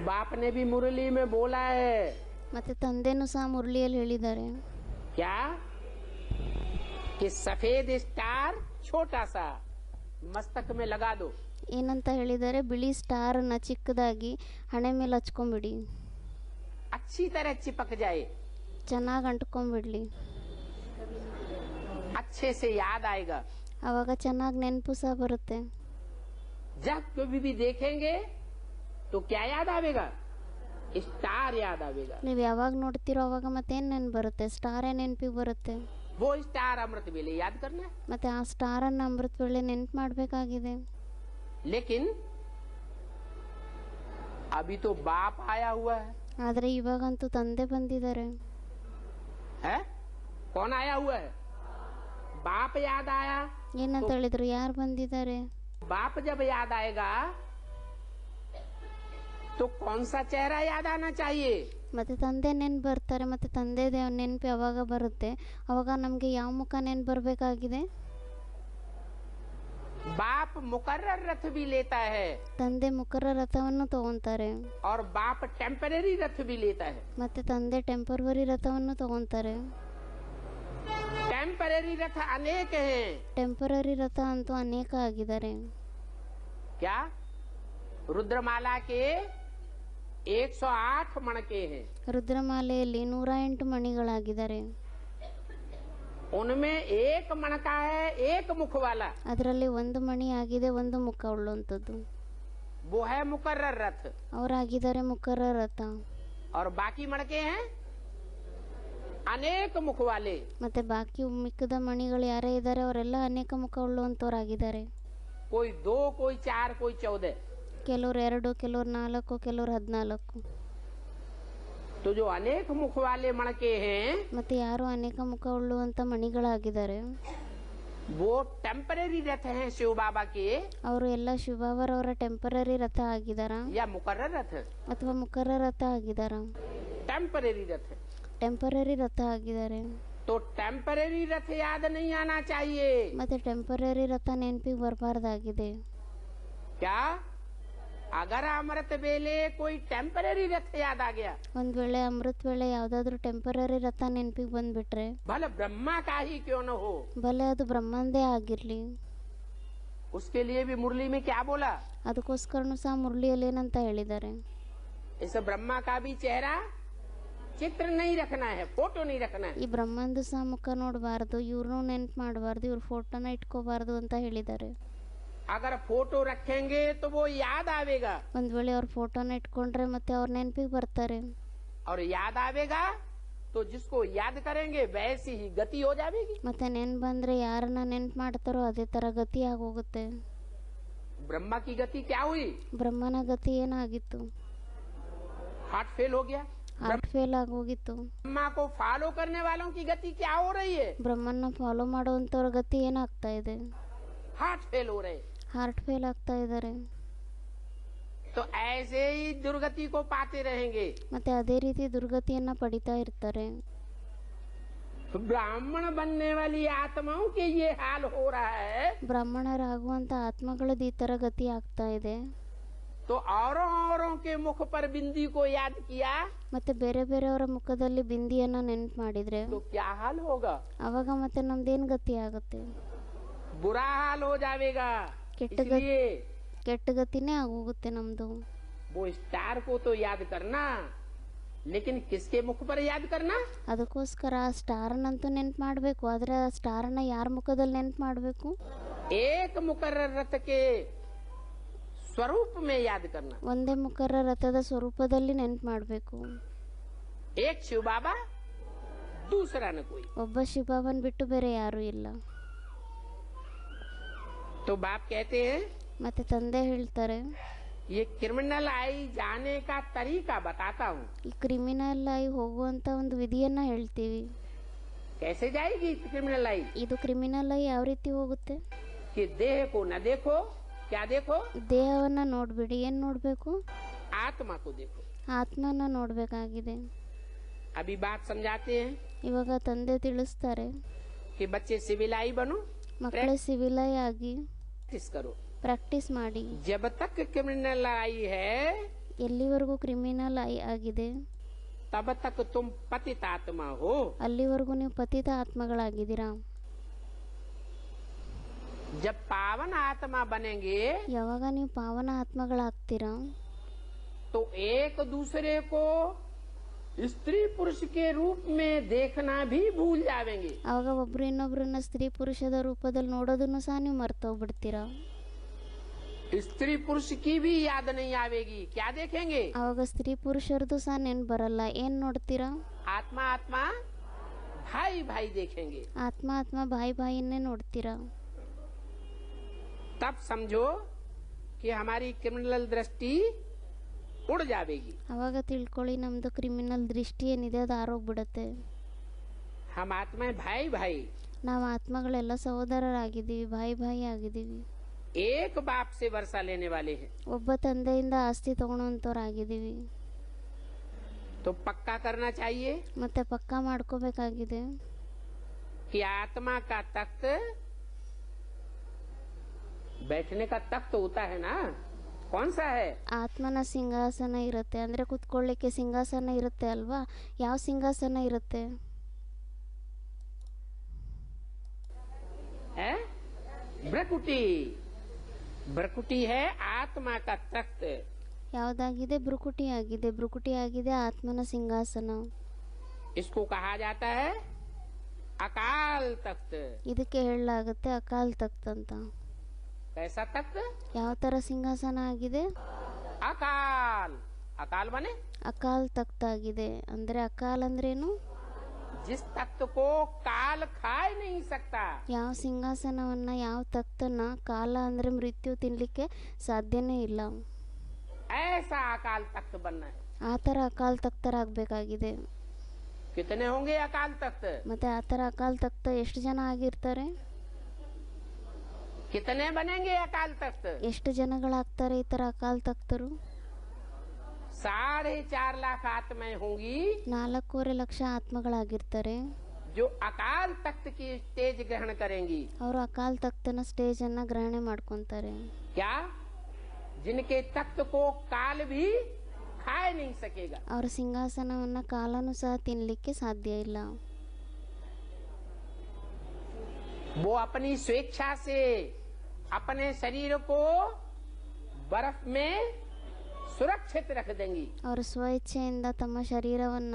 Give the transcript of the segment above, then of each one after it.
बाप ने भी मुरली में बोला है, ಮತ್ತೆ ತಂದೆನೂ ಸಹ ಮುರಳಿಯಲ್ಲಿ ಹೇಳಿದ್ದಾರೆ, क्या कि सफेद स्टार छोटा सा मस्तक में लगा दो, ಏನಂತ ಹೇಳಿದ್ದಾರೆ, ಬಿಳಿ ಸ್ಟಾರನ್ನ ಚಿಕ್ಕದಾಗಿ ಹಣೆ ಮೇಲೆ ಹಚ್ಕೊಂಡ್ಬಿಡಿ, अच्छी तरह चिपक जाए, ಚೆನ್ನಾಗಿ ಅಂಟ್ಕೊಂಡ್ಬಿಡ್ಲಿ, अच्छे से याद आएगा। ಅವಾಗ ಚೆನ್ನಾಗಿ ನೆನಪು ಸಹ ಬರುತ್ತೆ। जब कभी भी देखेंगे तो क्या याद आवेगा? स्टार याद आवेगा। ನೀವು ಯಾವಾಗ ನೋಡ್ತೀರೋ ಅವಾಗ ಮತ್ತೇನು ನೆನಪು ಬರುತ್ತೆ? ಸ್ಟಾರೇ ನೆನಪಿಗೆ ಬರುತ್ತೆ। वो स्टार अमृत वेले याद करना है। ಮತ್ತೆ ಆ ಸ್ಟಾರನ್ನು ಅಮೃತ ವೇಳೆ ನೆನಪು ಮಾಡಬೇಕಾಗಿದೆ। लेकिन अभी तो बाप आया हुआ है, ಆದರೆ ಇವಾಗಂತೂ ತಂದೆ ಬಂದಿದ್ದಾರೆ। है? कौन आया हुआ है? बाप याद आया। ಏನಂತ ಹೇಳಿದ್ರು? ಯಾರು ಬಂದಿದ್ದಾರೆ? बाप जब याद आएगा तो कौन सा चेहरा याद आना चाहिए? ಮತ್ತೆ ತಂದೆ ನೆನಪು ಬರ್ತಾರೆ, ಮತ್ತೆ ತಂದೆ ನೆನಪು ಯಾವಾಗ ಬರುತ್ತೆ ಅವಾಗ ನಮಗೆ ಯಾವ ಮುಖ ನೆನಪು ಬರಬೇಕಾಗಿದೆ? बाप मुकर्रर रथ भी लेता है ತಂದೆ ಮುಖರ ರಥವನ್ನು ತಗೊಂತಾರೆ, और बाप टेम्परेरी रथ भी लेता है। ಮತ್ತೆ ತಂದೆ ಟೆಂಪರವರಿ ರಥವನ್ನು ತಗೊಂತಾರೆ। टेम्परेरी रथ अनेक हैं। ಟೆಂಪರರಿ ರಥ ಅಂತೂ ಅನೇಕ ಆಗಿದ್ದಾರೆ। क्या? रुद्रमाला के 108 मणके हैं, ರುದ್ರಮಾಲೆಯಲ್ಲಿ 108 ಮಣಿಗಳಾಗಿದ್ದಾರೆ। उनमें एक मणका है एक मुख वाला, ಅದರಲ್ಲಿ ಒಂದು ಮಣಿ ಆಗಿದೆ, ಒಂದು ಮುಖ ಉಳ್ಳುವಂಥದ್ದು, वो है मुकर्रर रथ। ಅವರಾಗಿದ್ದಾರೆ ಮುಖರ ರಥ। और बाकी मणके हैं अनेक मुख वाले। ಮತ್ತೆ ಬಾಕಿ ಮಿಕ್ಕದ ಮಣಿಗಳು ಯಾರೇ ಇದ್ದಾರೆ ಅವರೆಲ್ಲ ಅನೇಕ ಮುಖ ಉಳ್ಳುವಂತವರಾಗಿದ್ದಾರೆ। कोई 2, कोई 4, कोई 14। ಕೆಲವರು 2, ಕೆಲವರು 4, ಕೆಲವರು 14। तो जो अनेक मुख वाले मणके हैं ಮತ್ತೆ ಯಾರು ಅನೇಕ ಮುಖ ಉಳ್ಳುವಂತ ಮಣಿಗಳಾಗಿದ್ದಾರೆ वो टेम्परेरी रथ हैं शिव बाबा के, ಅವರು ಎಲ್ಲ ಶಿವಬಾಬರವರ ಟೆಂಪರರಿ ರಥ ಆಗಿದಾರ या मुकर्रर रथ? ಅಥವಾ ಮುಖರ ರಥ ಆಗಿದಾರ? टेम्परेरी रथ। ಟೆಂಪರರಿ ರಥ ಆಗಿದ್ದಾರೆ। तो टेम्परेरी रथ याद नहीं आना चाहिए। ಮತ್ತೆ ಟೆಂಪರರಿ ರಥ ನೆನಪಿಗೆ ಬರಬಾರ್ದಾಗಿದೆ। क्या? अगर अमृत वेले कोई टेम्परेरी रथ याद आ गया, ಒಂದ್ ವೇಳೆ ಅಮೃತ ವೇಳೆ ಯಾವ್ದಾದ್ರು ಟೆಂಪರರಿ ರಥ ನೆನಪಿಗೆ ಬಂದ್ಬಿಟ್ರೆ, भले ब्रह्मा का ही क्यों न हो, ಭಲೆ ಅದು ಬ್ರಹ್ಮಂದೇ ಆಗಿರ್ಲಿ, उसके लिए भी मुरली में क्या बोला? ಅದಕ್ಕೋಸ್ಕರನು ಸಹ ಮುರಳಿಯಲ್ಲಿ ಏನಂತ ಹೇಳಿದ್ದಾರೆ? इस ब्रह्मा का भी चेहरा चित्र नहीं रखना है, फोटो नहीं रखना है। ಈ ಬ್ರಹ್ಮಂದು ಸಹ ಮುಖ ನೋಡಬಾರ್ದು, ಇವ್ರನ್ನೂ ನೆನಪು ಮಾಡಬಾರ್ದು, ಇವ್ರ ಫೋಟೋನ ಇಟ್ಕೋಬಾರ್ದು ಅಂತ ಹೇಳಿದ್ದಾರೆ। अगर फोटो रखेंगे तो वो याद आवेगा, ಒಂದ್ ವೇಳೆ ಅವ್ರ ಫೋಟೋನ ಇಟ್ಕೊಂಡ್ರೆ ಮತ್ತೆ ಅವ್ರ ನೆನಪಿಗೆ ಬರ್ತಾರೆ, और याद आवेगा तो जिसको याद करेंगे वैसी ही गति हो जाएगी। ಮತ್ತೆ ನೆನ್ಪು ಬಂದ್ರೆ ಯಾರನ್ನ ನೆನ್ಪು ಮಾಡ್ತಾರೋ ಅದೇ ತರ ಗತಿ ಆಗೋಗುತ್ತೆ। ब्रह्मा की गति क्या हुई? ಬ್ರಹ್ಮನ ಗತಿ ಏನಾಗಿತ್ತು? हार्ट फेल हो गया। ಹಾರ್ಟ್ ಫೇಲ್ ಆಗೋಗಿತ್ತು। ब्रह्मा को फॉलो करने वालों की गति क्या हो रही है? ಬ್ರಹ್ಮನ್ನ ಫಾಲೋ ಮಾಡುವಂತವ್ರ ಗತಿ ಏನಾಗ್ತಾ ಇದೆ? हार्ट फेल हो रहे। ಹಾರ್ಟ್ ಫೇಲ್ ಆಗ್ತಾ ಇದ್ದಾರೆ। तो ऐसे ही दुर्गति को पाते रहेंगे। ಮತ್ತೆ ಅದೇ ರೀತಿ ದುರ್ಗತಿಯನ್ನ ಪಡಿತಾ ಇರ್ತಾರೆ। ब्राह्मण बनने वाली आत्माओं के ये हाल हो रहा है, ಬ್ರಾಹ್ಮಣರಾಗುವಂತ ಆತ್ಮಗಳದ್ದು ಈ ತರ ಗತಿ ಆಗ್ತಾ ಇದೆ। तो औरों के मुख पर बिंदी को याद किया ಮತ್ತೆ ಬೇರೆ ಬೇರೆಯವರ ಮುಖದಲ್ಲಿ ಬಿಂದಿಯನ್ನ ನೆನ್ಪು ಮಾಡಿದ್ರೆ तो क्या हाल होगा? ಅವಾಗ ಮತ್ತೆ ನಮ್ದೇನ್ ಗತಿ ಆಗುತ್ತೆ? बुरा हाल हो जाएगा। ಕೆಟ್ಟ इसलिए ಕೆಟ್ಟ ಗತಿನೇ ಆಗೋಗುತ್ತೆ ನಮ್ದು। वो स्टार को तो याद करना, लेकिन किसके मुख पर याद करना? ಅದಕ್ಕೋಸ್ಕರ ಆ ಸ್ಟಾರ್ನಂತೂ ನೆನ್ಪು ಮಾಡಬೇಕು, ಆದ್ರೆ ಆ ಸ್ಟಾರ್ನ ಯಾರ ಮುಖದಲ್ಲಿ ನೆನ್ಪು ಮಾಡಬೇಕು? एक मुकर्रर रथ के स्वरूप में याद करना। ಒಂದೇ ಮುಖರ ರಥದ ಸ್ವರೂಪದಲ್ಲಿ ನೆನ್ಪು ಮಾಡಬೇಕು। एक शिव बाबा, दूसरा न कोई। ಒಬ್ಬ ಶಿವಬಾಬನ್ ಬಿಟ್ಟು ಬೇರೆ ಯಾರು ಇಲ್ಲ। तो बाप कहते हैं ಮತ್ತೆ ತಂದೆ ಹೇಳ್ತಾರೆ, ये क्रिमिनल आई जाने का तरीका बताता हूँ। ಈ ಕ್ರಿಮಿನಲ್ ಆಗಿ ಹೋಗುವಂತ ಒಂದು ವಿಧಿಯನ್ನ ಹೇಳ್ತೀವಿ। कैसे जाएगी क्रिमिनल आई? ಇದು ಕ್ರಿಮಿನಲ್ ಆಗಿ ಯಾವ ರೀತಿ ಹೋಗುತ್ತೆ? कि देह को न देखो, क्या देखो? ದೇಹವನ್ನ ನೋಡ್ಬಿಡಿ, ಏನ್ ನೋಡ್ಬೇಕು? आत्मा को देखो। ಆತ್ಮನ ನೋಡ್ಬೇಕಾಗಿದೆ। अभी बात समझाते हैं ಇವಾಗ ತಂದೆ ತಿಳಿಸ್ತಾರೆ, कि बच्चे सिविलाई बनो, ಮಕ್ಕಳೇ ಸಿವಿಲ್ ಆಗಿ प्रैक्टिस करो। ಪ್ರಾಕ್ಟೀಸ್ ಮಾಡಿ। जब तक क्रिमिनल आई है ಎಲ್ಲಿವರೆಗೂ ಕ್ರಿಮಿನಲ್ ಆಗಿದೆ, तब तक तुम पतित आत्मा हो। ಅಲ್ಲಿವರೆಗೂ ನೀವು ಪತಿತ ಆತ್ಮಗಳಾಗಿದ್ದೀರಾ. जब पावन आत्मा बनेंगे ಯಾವಾಗ ನೀವು ಪಾವನ ಆತ್ಮಗಳಾಗ್ತೀರಾ, तो एक दूसरे को स्त्री पुरुष के रूप में देखना भी भूल जाएंगे। ಆವಾಗ ಒಬ್ರು ಇನ್ನೊಬ್ರನ್ನ ಸ್ತ್ರೀ ಪುರುಷದ ರೂಪದಲ್ಲಿ ನೋಡೋದನ್ನು ಸಹ ನೀವು ಮರ್ತೋಗ್ಬಿಡ್ತೀರಾ. स्त्री पुरुष की भी याद नहीं आवेगी। क्या देखेंगे? ಆವಾಗ ಸ್ತ್ರೀ ಪುರುಷರದು ಸಹ ನೆನ್ಪು ಬರಲ್ಲ. ಏನ್ ನೋಡ್ತೀರಾ? आत्मा आत्मा भाई भाई देखेंगे। ಆತ್ಮ ಆತ್ಮ ಬಾಯಿ ಬಾಯಿನ್ನೇ ನೋಡ್ತೀರಾ. तब समझो कि हमारी क्रिमिनल दृष्टि उड़ जाएगी। ಅವಾಗ ತಿಳ್ಕೊಳ್ಳಿ, ನಮ್ದು ಕ್ರಿಮಿನಲ್ ದೃಷ್ಟಿ ಏನಿದೆ ಅದು ಆರೋಗ್ಬಿಡತ್ತೆ. हम आत्मा भाई भाई, ನಾವು ಆತ್ಮಗಳೆಲ್ಲ ಸಹೋದರರಾಗಿದ್ದೀವಿ, ಬಾಯಿ ಬಾಯಿ ಆಗಿದ್ದೀವಿ. एक बाप से वर्षा लेने वाले हैं। ಒಬ್ಬ ತಂದೆಯಿಂದ ಆಸ್ತಿ ತಗೊಳ್ಳೋಂಥವ್ರಾಗಿದ್ದೀವಿ. तो पक्का करना चाहिए ಮತ್ತೆ ಪಕ್ಕಾ ಮಾಡ್ಕೋಬೇಕಾಗಿದೆ कि आत्मा का तख्त, बैठने का तख्त होता है ना, कौन सा है? ಆತ್ಮನ ಸಿಂಹಾಸನ ಇರುತ್ತೆ ಅಂದ್ರೆ ಕುತ್ಕೊಳ್ಳಿಕ್ಕೆ ಸಿಂಹಾಸನ ಇರುತ್ತೆ ಅಲ್ವಾ. ಯಾವ ಸಿಂಹಾಸನ ಇರುತ್ತೆ? ब्रकुटी। ब्रकुटी है आत्मा का तख्त। ಯಾವ್ದಾಗಿದೆ? ಭ್ರುಕುಟಿ ಆಗಿದೆ. ಭ್ರುಕುಟಿ ಆಗಿದೆ ಆತ್ಮನ ಸಿಂಹಾಸನ. इसको कहा जाता है अकाल तख्त। ಇದಕ್ಕೆ ಹೇಳಲಾಗುತ್ತೆ ಅಕಾಲ್ ತಖ್ತ್ ಅಂತ. कैसा तख्त? ಯಾವ ತರ ಸಿಂಹಾಸನ ಆಗಿದೆ? अकाल। अकाल बने ಅಕಾಲ್ ತಖ್ತ್ ಆಗಿದೆ. ಅಂದ್ರೆ ಅಕಾಲ್ ಅಂದ್ರೇನು? जिस तख्त को काल खा ही नहीं सकता। ಯಾವ ಸಿಂಹಾಸನವನ್ನ, ಯಾವ ತಖ್ತನ್ನ ಕಾಲ ಅಂದ್ರೆ ಮೃತ್ಯು ತಿನ್ಲಿಕ್ಕೆ ಸಾಧ್ಯನೇ ಇಲ್ಲ. ऐसा अकाल तख्त बनना है। ಆ ತರ ಅಕಾಲ್ ತಖ್ತರಾಗಬೇಕಾಗಿದೆ. कितने होंगे अकाल तख्त? ಮತ್ತೆ ಆ ತರ ಅಕಾಲ್ ತಖ್ತ ಎಷ್ಟು ಜನ ಆಗಿರ್ತಾರೆ? कितने बनेंगे अकाल तख्त? ಎಷ್ಟು ಜನಗಳಾಗ್ತಾರೆ ಈ ತರ ಅಕಾಲ್ ತಖ್ತರು? 4.5 लाख आत्माएं होंगी 4.5 ಲಕ್ಷ ಆತ್ಮಗಳಾಗಿರ್ತಾರೆ जो अकाल तख्त की स्टेज ग्रहण करेंगी। ಅವರು ಅಕಾಲ್ ತಖ್ತನ ಸ್ಟೇಜ್ ಅನ್ನ ಗ್ರಹಣೆ ಮಾಡ್ಕೊಂತಾರೆ. क्या? जिनके तख्त को काल भी खा नहीं सकेगा। ಅವರ ಸಿಂಹಾಸನವನ್ನ ಕಾಲನು ಸಹ ತಿನ್ಲಿಕ್ಕೆ ಸಾಧ್ಯ ಇಲ್ಲ. वो अपनी स्वेच्छा से अपने शरीर को बर्फ में सुरक्षित रख देंगी। ಅವರು ಸ್ವಇಚ್ಛೆಯಿಂದ ತಮ್ಮ ಶರೀರವನ್ನ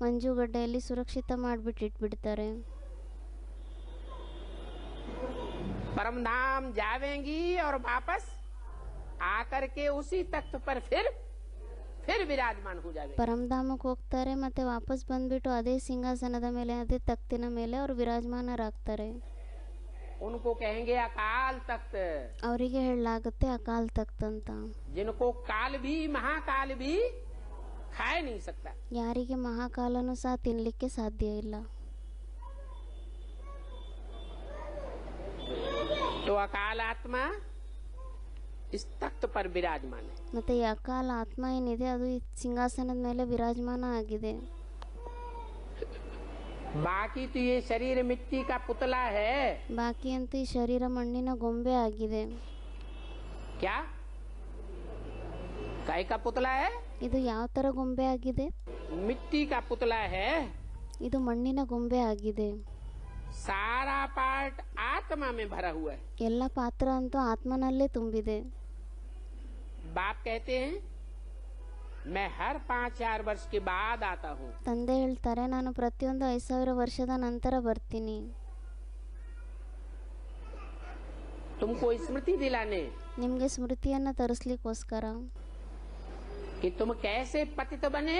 ಮಂಜುಗಡ್ಡೆಯಲ್ಲಿ ಸುರಕ್ಷಿತ ಮಾಡಿಬಿಟ್ಟಿಟ್ಬಿಡ್ತಾರೆ. परम धाम जावेंगी और वापस आकर के उसी तख्त पर फिर विराजमान हो जाएंगे। ಪರಮಧಾಮಕ್ಕೆ ಹೋಗ್ತಾರೆ, ಮತ್ತೆ ವಾಪಸ್ ಬಂದ್ಬಿಟ್ಟು ಅದೇ ಸಿಂಹಾಸನದ ಮೇಲೆ, ಅದೇ ತಖ್ತಿನ ಮೇಲೆ ಅವರು ವಿರಾಜಮಾನರಾಗ್ತಾರೆ. उनको कहेंगे अकाल तख्त। ಅವರಿಗೆ ಹೇಳಲಾಗುತ್ತೆ ಅಕಾಲ್ ತಖ್ತ್ ಅಂತ. जिनको काल भी महाकाल भी खा नहीं सकता। ಯಾರಿಗೆ ಮಹಾಕಾಲನು ಸಹ ತಿನ್ಲಿಕ್ಕೆ ಸಾಧ್ಯ ಇಲ್ಲ. तो अकाल आत्मा इस तख्त पर विराजमान है। ಮತ್ತೆ ಈ ಅಕಾಲ ಆತ್ಮ ಏನಿದೆ ಅದು ಈ ಸಿಂಹಾಸನದ ಮೇಲೆ ವಿರಾಜಮಾನ ಆಗಿದೆ. बाकी तो ये शरीर मिट्टी का पुतला है। ಬಾಕಿ ಅಂತೂ ಈ ಶರೀರ ಮಣ್ಣಿನ ಗೊಂಬೆ ಆಗಿದೆ. क्या? काय का पुतला है? ಇದು ಯಾವ ತರ ಗೊಂಬೆ ಆಗಿದೆ? मिट्टी का पुतला है। ಇದು ಮಣ್ಣಿನ ಗೊಂಬೆ ಆಗಿದೆ. सारा पार्ट आत्मा में भरा हुआ है। ಎಲ್ಲ ಪಾತ್ರ ಅಂತೂ ಆತ್ಮನಲ್ಲೇ ತುಂಬಿದೆ. बाप कहते हैं मैं हर 5,000 वर्ष के बाद आता हूँ। ತಂದೆ ಹೇಳ್ತಾರೆ, ನಾನು ಪ್ರತಿಯೊಂದು 5,000 ವರ್ಷದ ನಂತರ ಬರ್ತೀನಿ. तुमको स्मृति दिलाने ನಿಮ್ಗೆ ಸ್ಮೃತಿಯನ್ನ ತರಿಸ್ಲಿಕ್ಕೋಸ್ಕರ. कि तुम कैसे पतित बने,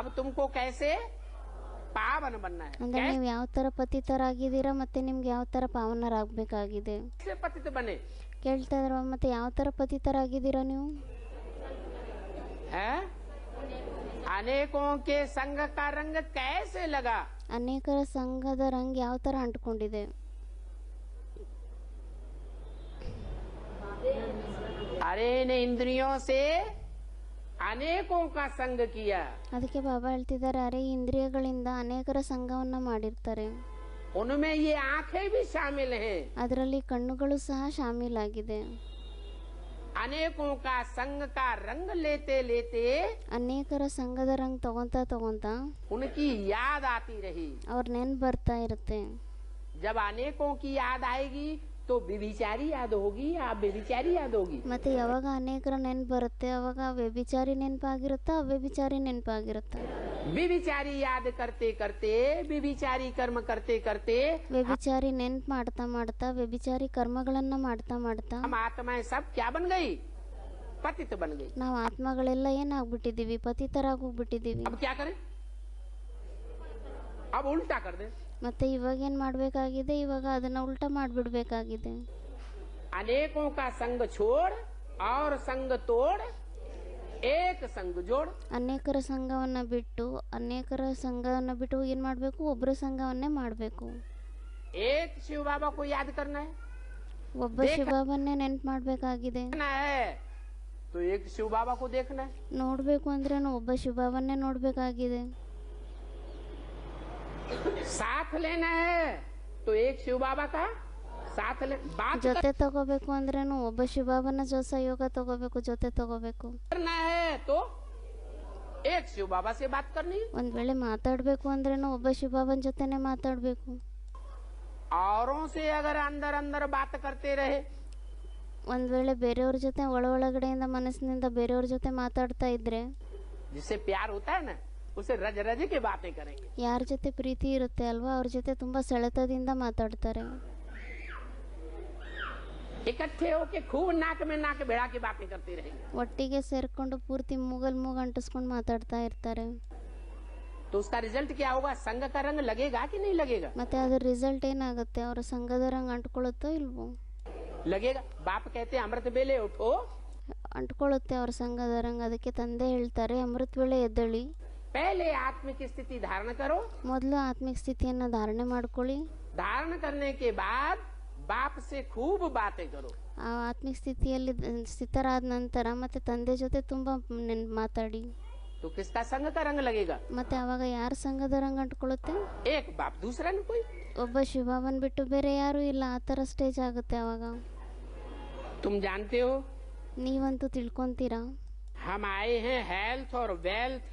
अब तुमको कैसे पावन बनना है। ಅಂದ್ರೆ ನೀವು ಯಾವ ತರ ಪತಿತರಾಗಿದ್ದೀರಾ, ಮತ್ತೆ ನಿಮ್ಗೆ ಯಾವ ತರ ಪಾವನರಾಗಬೇಕಾಗಿದೆ. कैसे पतित बने ಕೇಳ್ತಾ ಇದ್ರ, ಮತ್ತೆ ಯಾವ ತರ ಪತಿತರಾಗಿದ್ದೀರಾ ನೀವು? है? अनेकों के संग का रंग कैसे लगा? ಅನೇಕರ ಸಂಘದ ರಂಗ್ ಯಾವ ತರ ಅಂಟ್ಕೊಂಡಿದೆ? अरे ने इंद्रियों से अनेकों का संग किया। ಅದಕ್ಕೆ ಬಾಬಾ ಹೇಳ್ತಿದ್ದಾರೆ, ಅರೆ ಇಂದ್ರಿಯಗಳಿಂದ ಅನೇಕರ ಸಂಘವನ್ನ ಮಾಡಿರ್ತಾರೆ. उनमें ये आंखें भी शामिल हैं। ಅದರಲ್ಲಿ ಕಣ್ಣುಗಳು ಸಹ ಶಾಮೀಲಾಗಿದೆ. अनेकों का संग का रंग लेते लेते ಅನೇಕರ ಸಂಘದ ರಂಗ್ ತಗೊಂತ उनकी याद आती रही। ಅವ್ರ ನೆನ್ಪು ಬರ್ತಾ ಇರುತ್ತೆ। जब अनेकों की याद आएगी तो व्यभिचारी याद होगी या व्यभिचारी याद होगी? ಮತ್ತೆ ಯಾವಾಗ ಅನೇಕರ ನೆನ್ಪು ಬರುತ್ತೆ ಅವಾಗ ವ್ಯಭಿಚಾರಿ ನೆನಪಾಗಿರುತ್ತಾ ಅವ್ಯಭಿಚಾರಿ ನೆನಪಾಗಿರುತ್ತಾ? व्यभिचारी याद करते करते, व्यभिचारी कर्म करते करते ವ್ಯಭಿಚಾರಿ ನೆನ್ಪು ಮಾಡ್ತಾ ಮಾಡ್ತಾ ವ್ಯಭಿಚಾರಿ ಕರ್ಮಗಳನ್ನ ಮಾಡ್ತಾ ಮಾಡ್ತಾ हम आत्माएं सब क्या बन गई? पतित बन गई। ನಾವು ಆತ್ಮಗಳೆಲ್ಲ ಏನಾಗ್ಬಿಟ್ಟಿದೀವಿ? ಪತಿತರಾಗೋಗ್ಬಿಟ್ಟಿದೀವಿ। अब क्या करें? अब उल्टा कर दे। ಮತ್ತೆ ಇವಾಗ ಏನ್ ಮಾಡ್ಬೇಕಾಗಿದೆ? ಇವಾಗ ಅದನ್ನ ಉಲ್ಟಾ ಮಾಡ್ಬಿಡ್ಬೇಕಾಗಿದೆ। अनेकों का संग छोड़ और संग तोड़, एक संग जोड़। ಅನೇಕರ ಸಂಘವನ್ನ ಬಿಟ್ಟು ಏನ್ ಮಾಡ್ಬೇಕು? ಒಬ್ಬರ ಸಂಘವನ್ನೇ ಮಾಡ್ಬೇಕು। एक शिव बाबा को याद करना है, ಒಬ್ಬ ಶಿವಬಾಬನ್ನೇ ನೆನ್ಪು ಮಾಡ್ಬೇಕಾಗಿದೆ। है तो एक शिव बाबा को देखना है। ನೋಡ್ಬೇಕು ಅಂದ್ರೇನು ಒಬ್ಬ ಶಿವಬಾಬನ್ನೇ ನೋಡ್ಬೇಕಾಗಿದೆ। साथ लेना है तो एक शिव बाबा का साथ ले। बात ಜೊತೆ ತಗೋಬೇಕು ಅಂದ್ರೇನು ಒಬ್ಬ ಶಿವಬಾಬನ ಸಹಯೋಗ ತಗೋಬೇಕು, ಜೊತೆ ತಗೋಬೇಕು। करना है तो एक शिव बाबा से बात करनी है। ಒಂದ್ ವೇಳೆ ಮಾತಾಡ್ಬೇಕು ಅಂದ್ರೇನು ಒಬ್ಬ ಶಿವಬಾಬನ ಜೊತೆನೆ ಮಾತಾಡ್ಬೇಕು। औरों से अगर अंदर अंदर बात करते रहे, ಒಂದ್ ವೇಳೆ ಬೇರೆಯವ್ರ ಜೊತೆ ಒಳಗಡೆಯಿಂದ ಮನಸ್ಸಿನಿಂದ ಬೇರೆಯವ್ರ ಜೊತೆ ಮಾತಾಡ್ತಾ ಇದ್ರೆ, जिससे प्यार होता है ना, उसे रज रज के बातें करेंगे। ಯಾರ ಜೊತೆ ಪ್ರೀತಿ ಇರುತ್ತೆ ಅಲ್ವಾ ಅವ್ರ ಜೊತೆ ತುಂಬಾ ಸೆಳೆತದಿಂದ ಮಾತಾಡ್ತಾರೆ। इकट्ठे होके खूब नाक में नाक भिड़ा के बातें करते रहेंगे। ಒಟ್ಟಿಗೆ ಸೇರ್ಕೊಂಡು ಪೂರ್ತಿ ಮೂಗಲ್ ಅಂಟಿಸ್ಕೊಂಡು ಮಾತಾಡ್ತಾ ಇರ್ತಾರೆ। तो उसका रिजल्ट क्या होगा? संग का रंग लगेगा कि नहीं लगेगा? ಮತ್ತೆ ಅದ್ರ ರಿಸಲ್ಟ್ ಏನಾಗುತ್ತೆ? ಅವರ ಸಂಘದ ರಂಗ್ ಅಂಟ್ಕೊಳ್ಳುತ್ತೋ ಇಲ್ವೋ? लगेगा। बाप कहते हैं अमृत बेले उठो, ಅಂಟ್ಕೊಳ್ಳುತ್ತೆ ಅವ್ರ ಸಂಘದ ರಂಗ್। ಅದಕ್ಕೆ ತಂದೆ ಹೇಳ್ತಾರೆ ಅಮೃತ ವೇಳೆ ಎದ್ದೇಳಿ, पहले आत्मिक स्थिति धारण करो। ಮೊದಲು ಆತ್ಮಿಕ ಸ್ಥಿತಿಯನ್ನ ಧಾರಣೆ ಮಾಡ್ಕೊಳ್ಳಿ। धारण करने के बाद बाप से खूब बातें करो। ಆ ಆತ್ಮಿಕ ಸ್ಥಿತಿಯಲ್ಲಿ ಸ್ಥಿತರಾದ ನಂತರ ಮತ್ತೆ ತಂದೆ ಜೊತೆ ತುಂಬಾ ಮಾತಾಡಿ। तो किसका संग का रंग लगेगा? ಮತ್ತೆ ಅವಾಗ ಯಾರ ಸಂಘದ ರಂಗ್ ಅಂಟ್ಕೊಳ್ಳುತ್ತೆ? एक बाप, दूसरा नहीं कोई। ಒಬ್ಬ ಶಿವಬಾಬನ್ ಬಿಟ್ಟು ಬೇರೆ ಯಾರು ಇಲ್ಲ, ಆ ಥರ ಸ್ಟೇಜ್ ಆಗುತ್ತೆ ಅವಾಗ। तुम जानते हो ನೀವಂತೂ ತಿಳ್ಕೊಂತೀರಾ, हम आए हैं हेल्थ और वेल्थ,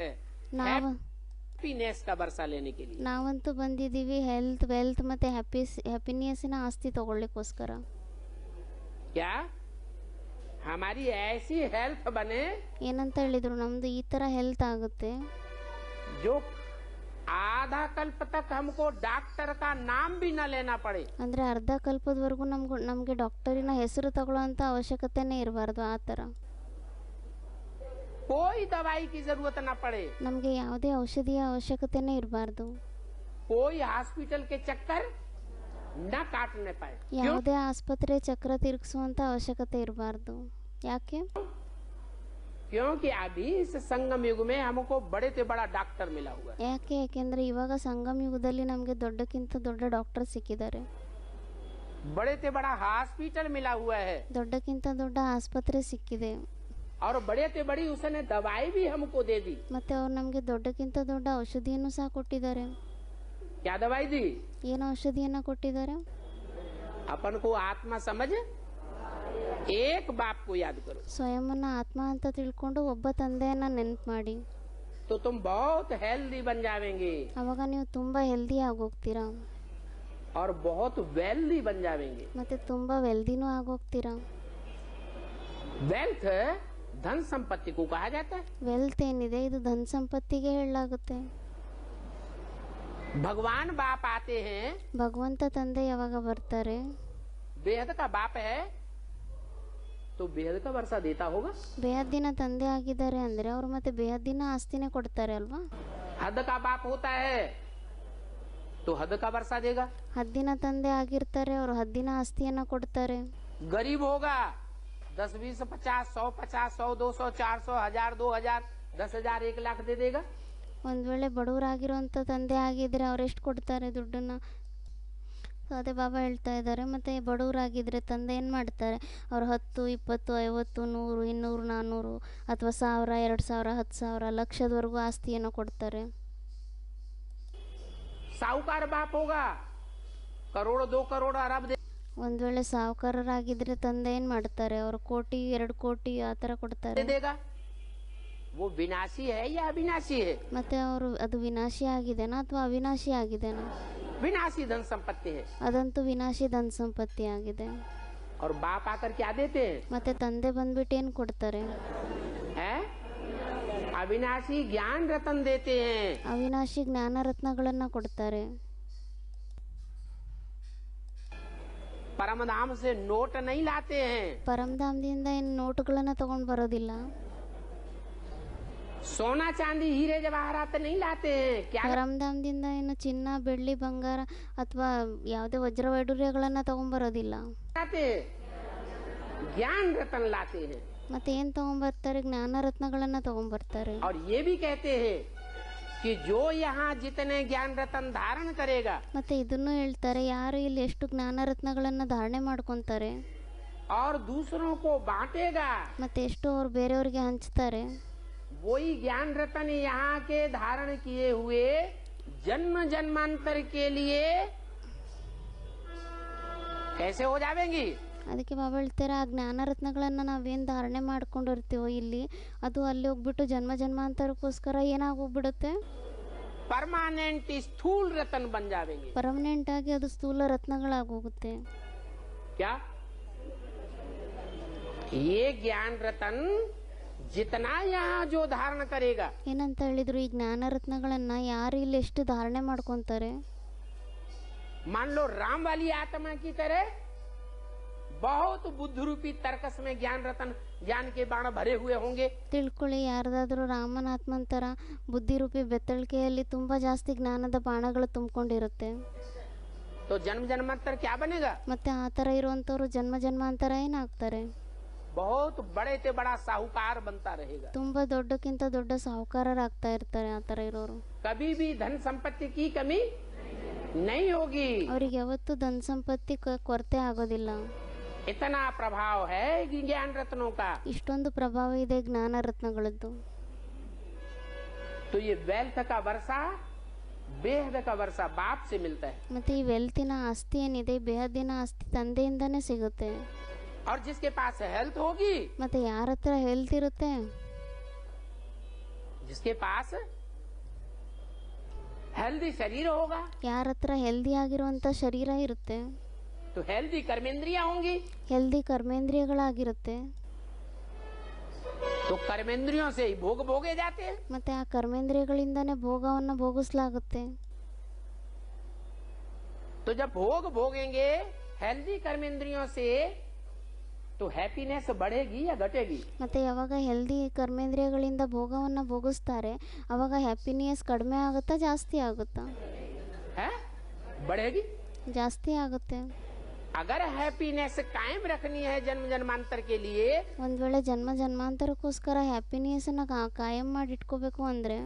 हैप्पीनेस का वर्षा लेने के लिए। ನಾವಂತೂ ಬಂದಿದ್ದೀವಿ ಹೆಲ್ತ್, ವೆಲ್ತ್ ಮತ್ತೆ ಹ್ಯಾಪಿನೆಸ್ಸಿನ ಆಸ್ತಿ ತಗೊಳ್ಳಿಕ್ಕೋಸ್ಕರ। क्या हमारी ऐसी हेल्थ बने ಏನಂತ ಹೇಳಿದ್ರು? ನಮ್ದು ಈ ತರ ಹೆಲ್ತ್ ಆಗುತ್ತೆ जो आधा कल्प तक हमको डॉक्टर का नाम भी न लेना पड़े। ಅಂದ್ರೆ ಅರ್ಧ ಕಲ್ಪದವರೆಗೂ ನಮ್ಗೆ ಡಾಕ್ಟರಿನ ಹೆಸರು ತಗೊಳ್ಳೋಂತ ಅವಶ್ಯಕತೆನೇ ಇರಬಾರ್ದು। ಆ ತರ कोई दवाई की जरूरत न पड़े, ನಮ್ಗೆ ಯಾವುದೇ ಔಷಧಿಯ ಅವಶ್ಯಕತೆನೇ ಇರಬಾರ್ದು। कोई हॉस्पिटल के चक्कर न काटने पाए। ಯಾವುದೇ ಆಸ್ಪತ್ರೆ ಚಕ್ರ ತಿರುಗಿಸುವಂತ ಅವಶ್ಯಕತೆ ಇರಬಾರ್ದು। ಯಾಕೆ? क्योंकि अभी इस संगम युग में हमको बड़े से बड़ा डॉक्टर मिला हुआ है। ಯಾಕೆಂದ್ರೆ ಇವಾಗ ಸಂಗಮ ಯುಗದಲ್ಲಿ ನಮ್ಗೆ ದೊಡ್ಡಕ್ಕಿಂತ ದೊಡ್ಡ ಡಾಕ್ಟರ್ ಸಿಕ್ಕಿದ್ದಾರೆ, बड़े से बड़ा हॉस्पिटल मिला हुआ है, ದೊಡ್ಡಕ್ಕಿಂತ ದೊಡ್ಡ ಆಸ್ಪತ್ರೆ ಸಿಕ್ಕಿದೆ। और बड़े से बड़ी उसने दवाई भी हमको दे दी। ಮತ್ತೆ ಅವ್ರು ನಮ್ಗೆ ದೊಡ್ಡಕ್ಕಿಂತ ದೊಡ್ಡ ಔಷಧಿಯನ್ನು ಸಹ ಕೊಟ್ಟಿದ್ದಾರೆ। क्या दवाई दी? ಏನು ಔಷಧಿಯನ್ನ ಕೊಟ್ಟಿದ್ದಾರೆ? अपन को आत्मा समझ एक बाप को याद करो, ಸ್ವಯಂನ ಆತ್ಮ ಅಂತ ತಿಳ್ಕೊಂಡು ಒಬ್ಬ ತಂದೆಯನ್ನ ನೆನ್ಪು ಮಾಡಿ, तो तुम बहुत हेल्दी बन जाएंगे ಅವಾಗ ನೀವು ತುಂಬಾ ಹೆಲ್ದಿ ಆಗೋಗ್ತೀರಾ और बहुत वेल्दी बन जाएंगे। ಮತ್ತೆ ತುಂಬಾ ವೆಲ್ದಿನೂ ಆಗೋಗ್ತೀರಾ। वेल्थ धन संपत्ति को कहा जाता है। ವೆಲ್ತ್ ಏನಿದೆ ಇದು ಧನ ಸಂಪತ್ತಿಗೆ ಹೇಳಲಾಗುತ್ತೆ। भगवान बाप आते हैं, ಭಗವಂತ ತಂದೆ ಯಾವಾಗ ಬರ್ತಾರೆ? बेहद का बाप है तो बेहद का वर्षा देता होगा। ಬೇಹದ್ದಿನ ತಂದೆ ಆಗಿದ್ದಾರೆ ಅಂದ್ರೆ ಅವ್ರು ಮತ್ತೆ ಬೇಹದ್ದಿನ ಆಸ್ತಿನೇ ಕೊಡ್ತಾರೆ ಅಲ್ವಾ? हद का बाप होता है तो हद का वर्षा देगा। ಹದ್ದಿನ ತಂದೆ ಆಗಿರ್ತಾರೆ, ಅವರು ಹದ್ದಿನ ಆಸ್ತಿಯನ್ನ ಕೊಡ್ತಾರೆ। गरीब होगा 10, 20, 50, 100, 100, 200, 400, 1000, 2000, 10,000, 1 लाख दे देगा। ಒಂದ್ ವೇಳೆ ಬಡವರಾಗಿರುವಂತ ತಂದೆ ಆಗಿದ್ರೆ ಅವ್ರೆಷ್ಟು ಕೊಡ್ತಾರೆ ದುಡ್ಡನ್ನ? ಅದೇ ಬಾಬಾ ಹೇಳ್ತಾ ಇದ್ದಾರೆ, ಮತ್ತೆ ಬಡವರಾಗಿದ್ರೆ ತಂದೆ ಏನು ಮಾಡ್ತಾರೆ? ಅವ್ರು 10, 20, 50, 100, 200, 400 ಅಥವಾ 1000, 2000, 10,000, ಲಕ್ಷದವರೆಗೂ ಆಸ್ತಿಯನ್ನು ಕೊಡ್ತಾರೆ। साहूकार बाप होगा करोड़ 2 करोड़ अरब दे। ಒಂದು ವೇಳೆ ಸಾಹುಕಾರರಾಗಿದ್ದರೆ ತಂದೆ ಏನು ಮಾಡ್ತಾರೆ, ಅವರು 1 ಕೋಟಿ 2 ಕೋಟಿ ಆ ಥರ ಕೊಡ್ತಾರೆ. देगा वो विनाशी है या अविनाशी है? ಮತ್ತೆ ಅವರು ಅದು ವಿನಾಶಿ ಆಗಿದೆನಾ ಅಥವಾ ಅವಿನಾಶಿ ಆಗಿದೆನಾ? विनाशी धन संपत्ति है. ಅದಂತೂ ವಿನಾಶಿ ಧನ ಸಂಪತ್ತಿ ಆಗಿದೆ. और बाप आकर क्या देते हैं? ಮತ್ತೆ ತಂದೆ ಬಂದ್ಬಿಟ್ಟು ಏನು ಕೊಡ್ತಾರೆ? हैं? अविनाशी ज्ञान रतन देते हैं. ಅವಿನಾಶಿ ಜ್ಞಾನ ರತ್ನಗಳನ್ನ ಕೊಡ್ತಾರೆ. परमधाम से नोट नहीं लाते हैं. ಪರಮಧಾಮದಿಂದ ಏನು ನೋಟುಗಳನ್ನ ತಗೊಂಡು ಬರೋದಿಲ್ಲ. सोना चांदी हीरे जवाहरात नहीं लाते हैं. क्या ಪರಮಧಾಮದಿಂದ ಏನು ಚಿನ್ನ ಬೆಳ್ಳಿ ಬಂಗಾರ ಅಥವಾ ಯಾವುದೇ ವಜ್ರ ವೈಡೂರ್ಯಗಳನ್ನ ತಗೊಂಡ್ಬರೋದಿಲ್ಲ. लाते हैं? ज्ञान रतन लाते हैं. ಮತ್ತೆ ಏನು ತಗೊಂಡ್ಬರ್ತಾರೆ? ಜ್ಞಾನ ರತ್ನಗಳನ್ನ ತಗೊಂಡ್ಬರ್ತಾರೆ. और ये भी कहते हैं कि जो यहाँ जितने ज्ञान रतन धारण करेगा ಮತ್ತೆ ಇದನ್ನು ಹೇಳ್ತಾರೆ, ಯಾರು ಇಲ್ಲಿ ಎಷ್ಟು ಜ್ಞಾನ ರತ್ನಗಳನ್ನ ಧಾರಣೆ ಮಾಡ್ಕೊಂತಾರೆ और दूसरों को बांटेगा, ಮತ್ತೆ ಎಷ್ಟು ಅವ್ರು ಬೇರೆಯವ್ರಿಗೆ ಹಂಚ್ತಾರೆ, वही ज्ञान रतन यहाँ के धारण किए हुए जन्म जन्मांतर के लिए कैसे हो जाएंगी? ಅದಕ್ಕೆ ಬಾಬಾ ಹೇಳ್ತಾರೆ, ಆ ಜ್ಞಾನ ರತ್ನಗಳನ್ನ ನಾವೇನು ಧಾರಣೆ ಮಾಡ್ಕೊಂಡಿರ್ತೀವೋ ಇಲ್ಲಿ, ಅದು ಅಲ್ಲಿ ಹೋಗ್ಬಿಟ್ಟು ಜನ್ಮ ಜನ್ಮಾಂತರಕ್ಕೋಸ್ಕರ ಏನಾಗೋಗ್ಬಿಡುತ್ತೆ? परमानेंट स्थूल रतन बन जाएंगे. ಪರ್ಮನೆಂಟ್ ಆಗಿ ಅದು ಸ್ಥೂಲ ರತ್ನಗಳಾಗೋಗುತ್ತೆ. क्या ये ज्ञान रतन जितना यहाँ जो धारण करेगा, ಏನಂತ ಹೇಳಿದ್ರು, ಈ ಜ್ಞಾನ ರತ್ನಗಳನ್ನ ಯಾರು ಇಲ್ಲಿ ಎಷ್ಟು ಧಾರಣೆ ಮಾಡ್ಕೊಂತಾರೆ, मान लो राम वाली आत्मा की तरह बहुत बुद्ध रूपी तर्कस में ज्ञान रतन ज्ञान के बाण भरे हुए होंगे. ತಿಳ್ಕೊಳ್ಳಿ, ಯಾರ್ದಾದ್ರೂ ರಾಮನ ಆತ್ಮನ್ ಥರ ಬುದ್ಧಿರೂಪಿ ಬೆತ್ತಳಿಕೆಯಲ್ಲಿ ತುಂಬಾ ಜಾಸ್ತಿ ಜ್ಞಾನದ ಬಾಣಗಳು ತುಂಬಿಕೊಂಡಿರುತ್ತೆ. तो जन्म जन्मांतर क्या बनेगा? ಮತ್ತೆ ಆ ಥರ ಇರುವಂಥವ್ರು ಜನ್ಮ ಜನ್ಮಾಂತರ ಏನಾಗ್ತಾರೆ? बहुत बड़े से बड़ा साहूकार बनता रहेगा. ತುಂಬಾ ದೊಡ್ಡಕ್ಕಿಂತ ದೊಡ್ಡ ಸಾಹುಕಾರರಾಗ್ತಾ ಇರ್ತಾರೆ ಆ ಥರ ಇರೋರು. कभी भी धन संपत्ति की कमी नहीं होगी. ಅವ್ರಿಗೆ ಯಾವತ್ತೂ ಧನ ಸಂಪತ್ತಿ ಕೊರತೆ ಆಗೋದಿಲ್ಲ. इतना प्रभाव है ज्ञान रत्नों का. ಇಷ್ಟೊಂದು ಪ್ರಭಾವ ಇದೆ ಜ್ಞಾನ ರತ್ನಗಳದ್ದು. तो ये वेल्थ का वर्षा बेहद का वर्षा बाप से मिलता है. ಮತ್ತೆ ಈ ವೆಲ್ತಿನ ಆಸ್ತಿ ಏನಿದೆ, ಬೇಹದ್ದಿನ ಆಸ್ತಿ ತಂದೆಯಿಂದನೇ ಸಿಗುತ್ತೆ. और जिसके पास हेल्थ होगी, ಮತ್ತೆ ಯಾರ ಹತ್ರ ಹೆಲ್ತ್ ಇರುತ್ತೆ, जिसके पास हेल्दी शरीर होगा, ಯಾರ हत्र ಹೆಲ್ದಿ ಆಗಿರುವಂತ ಶರೀರ ಇರುತ್ತೆ, तो हेल्दी कर्मेंद्रियां होंगी. ಹೆಲ್ದಿ ಕರ್ಮೇಂದ್ರಿಯಗಳಾಗಿರುತ್ತೆ. तो कर्मेंद्रियों से ही भोग भोगे जाते हैं. ಮತ್ತೆ ಆ ಕರ್ಮೇಂದ್ರಿಯಗಳಿಂದಾನೇ ಭೋಗವನ್ನ ಭೋಗಿಸಲಾಗುತ್ತೆ. तो जब भोग भोगेंगे हेल्दी कर्मेंद्रियों से, तो हैप्पीनेस बढ़ेगी या घटेगी? ಮತ್ತೆ ಯಾವಾಗ ಹೆಲ್ದಿ ಕರ್ಮೇಂದ್ರಿಯಗಳಿಂದ ಭೋಗವನ್ನ ಭೋಗಿಸ್ತಾರೆ, ಅವಾಗ ಹ್ಯಾಪಿನೆಸ್ ಕಡಿಮೆ ಆಗುತ್ತಾ ಜಾಸ್ತಿ ಆಗುತ್ತಾ? है बढ़ेगी. ಜಾಸ್ತಿ ಆಗುತ್ತೆ. अगर हैप्पीनेस कायम रखनी है जन्म जन्मांतर के लिए, ಒಂದ್ ವೇಳೆ ಜನ್ಮ ಜನ್ಮಾಂತರಕ್ಕೋಸ್ಕರ ಹ್ಯಾಪಿನೆಸ್ ಅನ್ನ ಕಾಯಂ ಮಾಡಿ ಇಟ್ಕೋಬೇಕು ಅಂದ್ರೆ,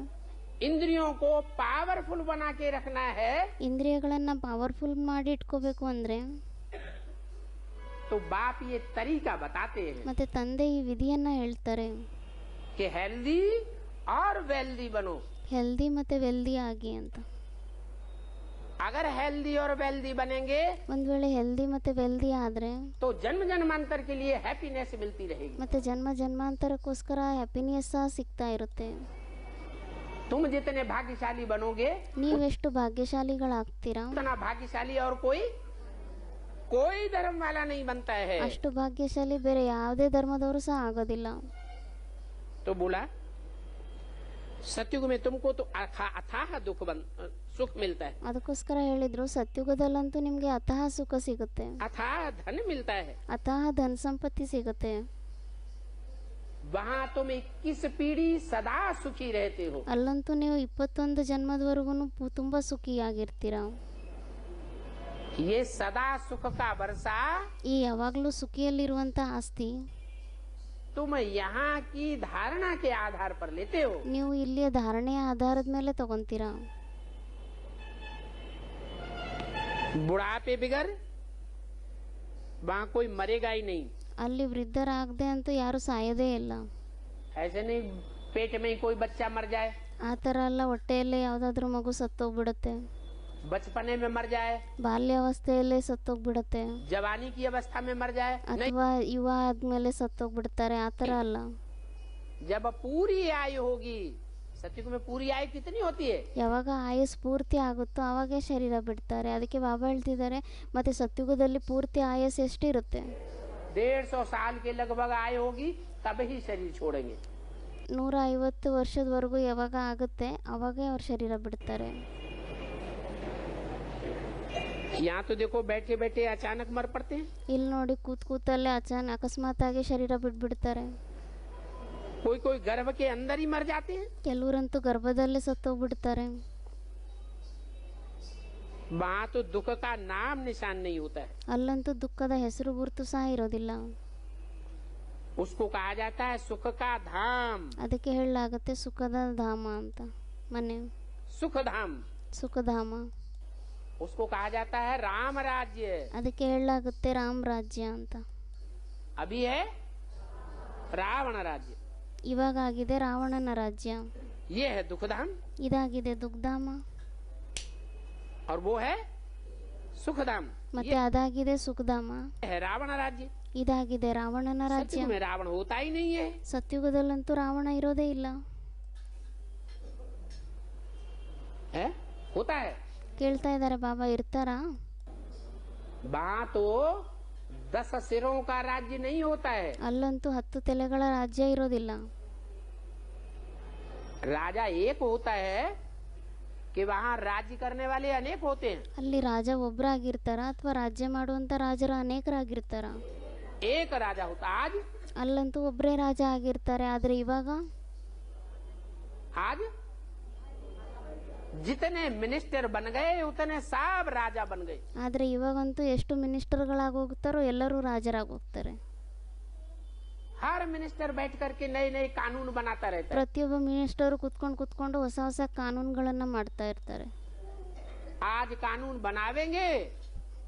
इंद्रियों को पावरफुल बना के रखना है, ಇಂದ್ರಿಯಗಳನ್ನ ಪವರ್ಫುಲ್ ಮಾಡಿ ಇಟ್ಕೋಬೇಕು ಅಂದ್ರೆ, तो बाप ये तरीका बताते हैं ಮತ್ತೆ ತಂದೆ ಈ ವಿಧಿಯನ್ನ ಹೇಳ್ತಾರೆ, कि हेल्दी और वेल्दी बनो. ಹೆಲ್ದಿ ಮತ್ತೆ ವೆಲ್ದಿ ಆಗಿ ಅಂತ. अगर हेल्दी और वेल्दी बनेंगे ಒಂದ್ ವೇಳೆ ಹೆಲ್ದಿ ಮತ್ತೆ ವೆಲ್ದಿ ಆದ್ರೆ, तो जन्म जन्मांतर के लिए हैप्पीनेस मिलती रहेगी. ಮತ್ತೆ ಜನ್ಮ ಜನ್ಮಾಂತರಕ್ಕೋಸ್ಕರ ಹ್ಯಾಪಿನೆಸ್ ಸಹ ಸಿಗ್ತಾ ಇರುತ್ತೆ. तुम जितने भाग्यशाली बनोगे, ನೀವೆಷ್ಟು ಭಾಗ್ಯಶಾಲಿಗಳಾಗ್ತೀರಾ, उतना भाग्यशाली और कोई धर्म वाला नहीं बनता है. ಅಷ್ಟು ಭಾಗ್ಯಶಾಲಿ ಬೇರೆ ಯಾವುದೇ ಧರ್ಮದವರು ಸಹ ಆಗೋದಿಲ್ಲ. तो बोला सत्युग में तुमको तो अथाह सुख मिलता है, ಅದಕ್ಕೋಸ್ಕರ ಹೇಳಿದ್ರು, ಸತ್ಯುಗದಲ್ಲಂತೂ ನಿಮ್ಗೆ ಅತಃ ಸುಖ ಸಿಗುತ್ತೆ, अथाह धन मिलता है. ಅತಃ ಧನ ಸಂಪತ್ತಿ ಸಿಗುತ್ತೆ. वहाँ तुम 21 पीढ़ी सदा सुखी रहते हो. ಅಲ್ಲಂತೂ ನೀವು 21 ಜನ್ಮದವರೆಗೂ ತುಂಬಾ ಸುಖಿಯಾಗಿರ್ತೀರಾ. ये सदा सुख का वर्षा ಈ ಯಾವಾಗ್ಲೂ ಸುಖಿಯಲ್ಲಿರುವಂತ ಆಸ್ತಿ तुम यहाँ की धारणा के आधार पर लेते हो. ನೀವು ಇಲ್ಲಿಯ ಧಾರಣೆಯ ಆಧಾರದ ಮೇಲೆ ತಗೊಂತೀರಾ. बुढ़ापे बिगर वहाँ कोई मरेगा ही नहीं. ಅಲ್ಲಿ ವೃದ್ಧರಾಗದೆ ಅಂತೂ ಯಾರು ಸಾಯೋದೇ ಇಲ್ಲ. ऐसे नहीं पेट में ही कोई बच्चा मर जाए, ಆ ಥರ ಎಲ್ಲ ಹೊಟ್ಟೆಯಲ್ಲೇ ಯಾವುದಾದ್ರೂ ಮಗು ಸತ್ತೋಗ್ಬಿಡುತ್ತೆ, बचपने में मर जाए, ಬಾಲ್ಯಾವಸ್ಥೆಯಲ್ಲೇ ಸತ್ತೋಗ್ಬಿಡತ್ತೆ, जवानी की अवस्था में मर जाए, नहीं। ಅಥವಾ ಯುವ ಆದ್ಮೇಲೆ ಸತ್ತೋಗ್ಬಿಡ್ತಾರೆ, ಆ ಥರ ಅಲ್ಲ. जब पूरी आयु होगी, सतयुग में पूरी आयु कितनी होती है? ಯಾವಾಗ ಆಯುಸ್ ಪೂರ್ತಿ ಆಗುತ್ತೋ ಅವಾಗೇ ಶರೀರ ಬಿಡ್ತಾರೆ. ಅದಕ್ಕೆ ಬಾಬಾ ಹೇಳ್ತಿದ್ದಾರೆ, ಮತ್ತೆ ಸತ್ಯುಗದಲ್ಲಿ ಪೂರ್ತಿ ಆಯಸ್ ಎಷ್ಟಿರುತ್ತೆ? 150 साल के लगभग आयु होगी, तब ही शरीर छोड़ेंगे. 150 ವರ್ಷದವರೆಗೂ ಯಾವಾಗ ಆಗುತ್ತೆ ಅವಾಗೇ ಅವ್ರ ಶರೀರ ಬಿಡ್ತಾರೆ. यहाँ तो देखो बैठे बैठे अचानक मर पड़ते हैं. ಇಲ್ಲಿ ನೋಡಿ, ಕೂತಲ್ಲೇ ಅಕಸ್ಮಾತ್ ಆಗಿ ಶರೀರ ಬಿಟ್ಬಿಡ್ತಾರೆ. कोई कोई गर्भ के अंदर ही मर जाते हैं. ಕೆಲವರಂತೂ ಗರ್ಭದಲ್ಲೇ ಸತ್ತೋಗ್ಬಿಡ್ತಾರೆ. वहाँ तो दुख का नाम निशान नहीं होता है. ಅಲ್ಲಂತೂ ದುಃಖದ ಹೆಸರು ಗುರುತು ಸಹ ಇರೋದಿಲ್ಲ. उसको कहा जाता है सुख का धाम. ಅದಕ್ಕೆ ಹೇಳಲಾಗುತ್ತೆ ಸುಖದ ಧಾಮ ಅಂತ, ಮನೆ सुख धाम. ಸುಖಧಾಮ. उसको कहा जाता है राम राज्य. ಅದಕ್ಕೆ ಹೇಳಲಾಗುತ್ತೆ ರಾಮ ರಾಜ್ಯ ಅಂತ. अभी है रावण राज्य. ಇವಾಗ ಆಗಿದೆ ರಾವಣನ ರಾಜ್ಯ. ये है दुखधाम ಇದಾಗಿದೆ ದುಗ್ಧಾಮ. और वो है सुखधाम. ಮತ್ತೆ ಅದಾಗಿದೆ ಸುಖಧಾಮ. है रावण राज्य. ಇದಾಗಿದೆ ರಾವಣನ ರಾಜ್ಯ. सत्युग में रावण होता ही नहीं है. ಸತ್ಯುಗದಲ್ಲಂತೂ ರಾವಣ ಇರೋದೇ ಇಲ್ಲ. है होता है. ಕೇಳ್ತಾ ಇದ್ದಾರೆ, ಬಾಬಾ ಇರ್ತಾರಾ? वहाँ तो 10 सिरों का राज्य नहीं होता है. ಅಲ್ಲಂತೂ 10 ತಲೆಗಳ ರಾಜ್ಯ ಇರೋದಿಲ್ಲ. राजा एक होता है कि वहाँ राज्य करने वाले अनेक होते हैं. ಅಲ್ಲಿ ರಾಜ ಒಬ್ರಾಗಿರ್ತಾರ ಅಥವಾ ರಾಜ್ಯ ಮಾಡುವಂತ ರಾಜರು ಅನೇಕರಾಗಿರ್ತಾರ? एक राजा होता. आज ಅಲ್ಲಂತೂ ಒಬ್ರೇ ರಾಜ ಆಗಿರ್ತಾರೆ. ಆದ್ರೆ ಇವಾಗ आज जितने मिनिस्टर बन गए उतने सब राजा बन गए. ಆದ್ರೆ ಇವಾಗಂತೂ ಎಷ್ಟು ಮಿನಿಸ್ಟರ್ಗಳಾಗಿ ಹೋಗ್ತಾರೋ ಎಲ್ಲರೂ ರಾಜರಾಗಿ ಹೋಗ್ತಾರೆ. हर मिनिस्टर बैठ करके नए नए कानून बनाता रहता है. ಪ್ರತಿಯೊಬ್ಬ ಮಿನಿಸ್ಟರ್ ಕುತ್ಕೊಂಡು ಹೊಸ ಹೊಸ ಕಾನೂನುಗಳನ್ನ ಮಾಡ್ತಾ ಇರ್ತಾರೆ. आज कानून बनावेंगे,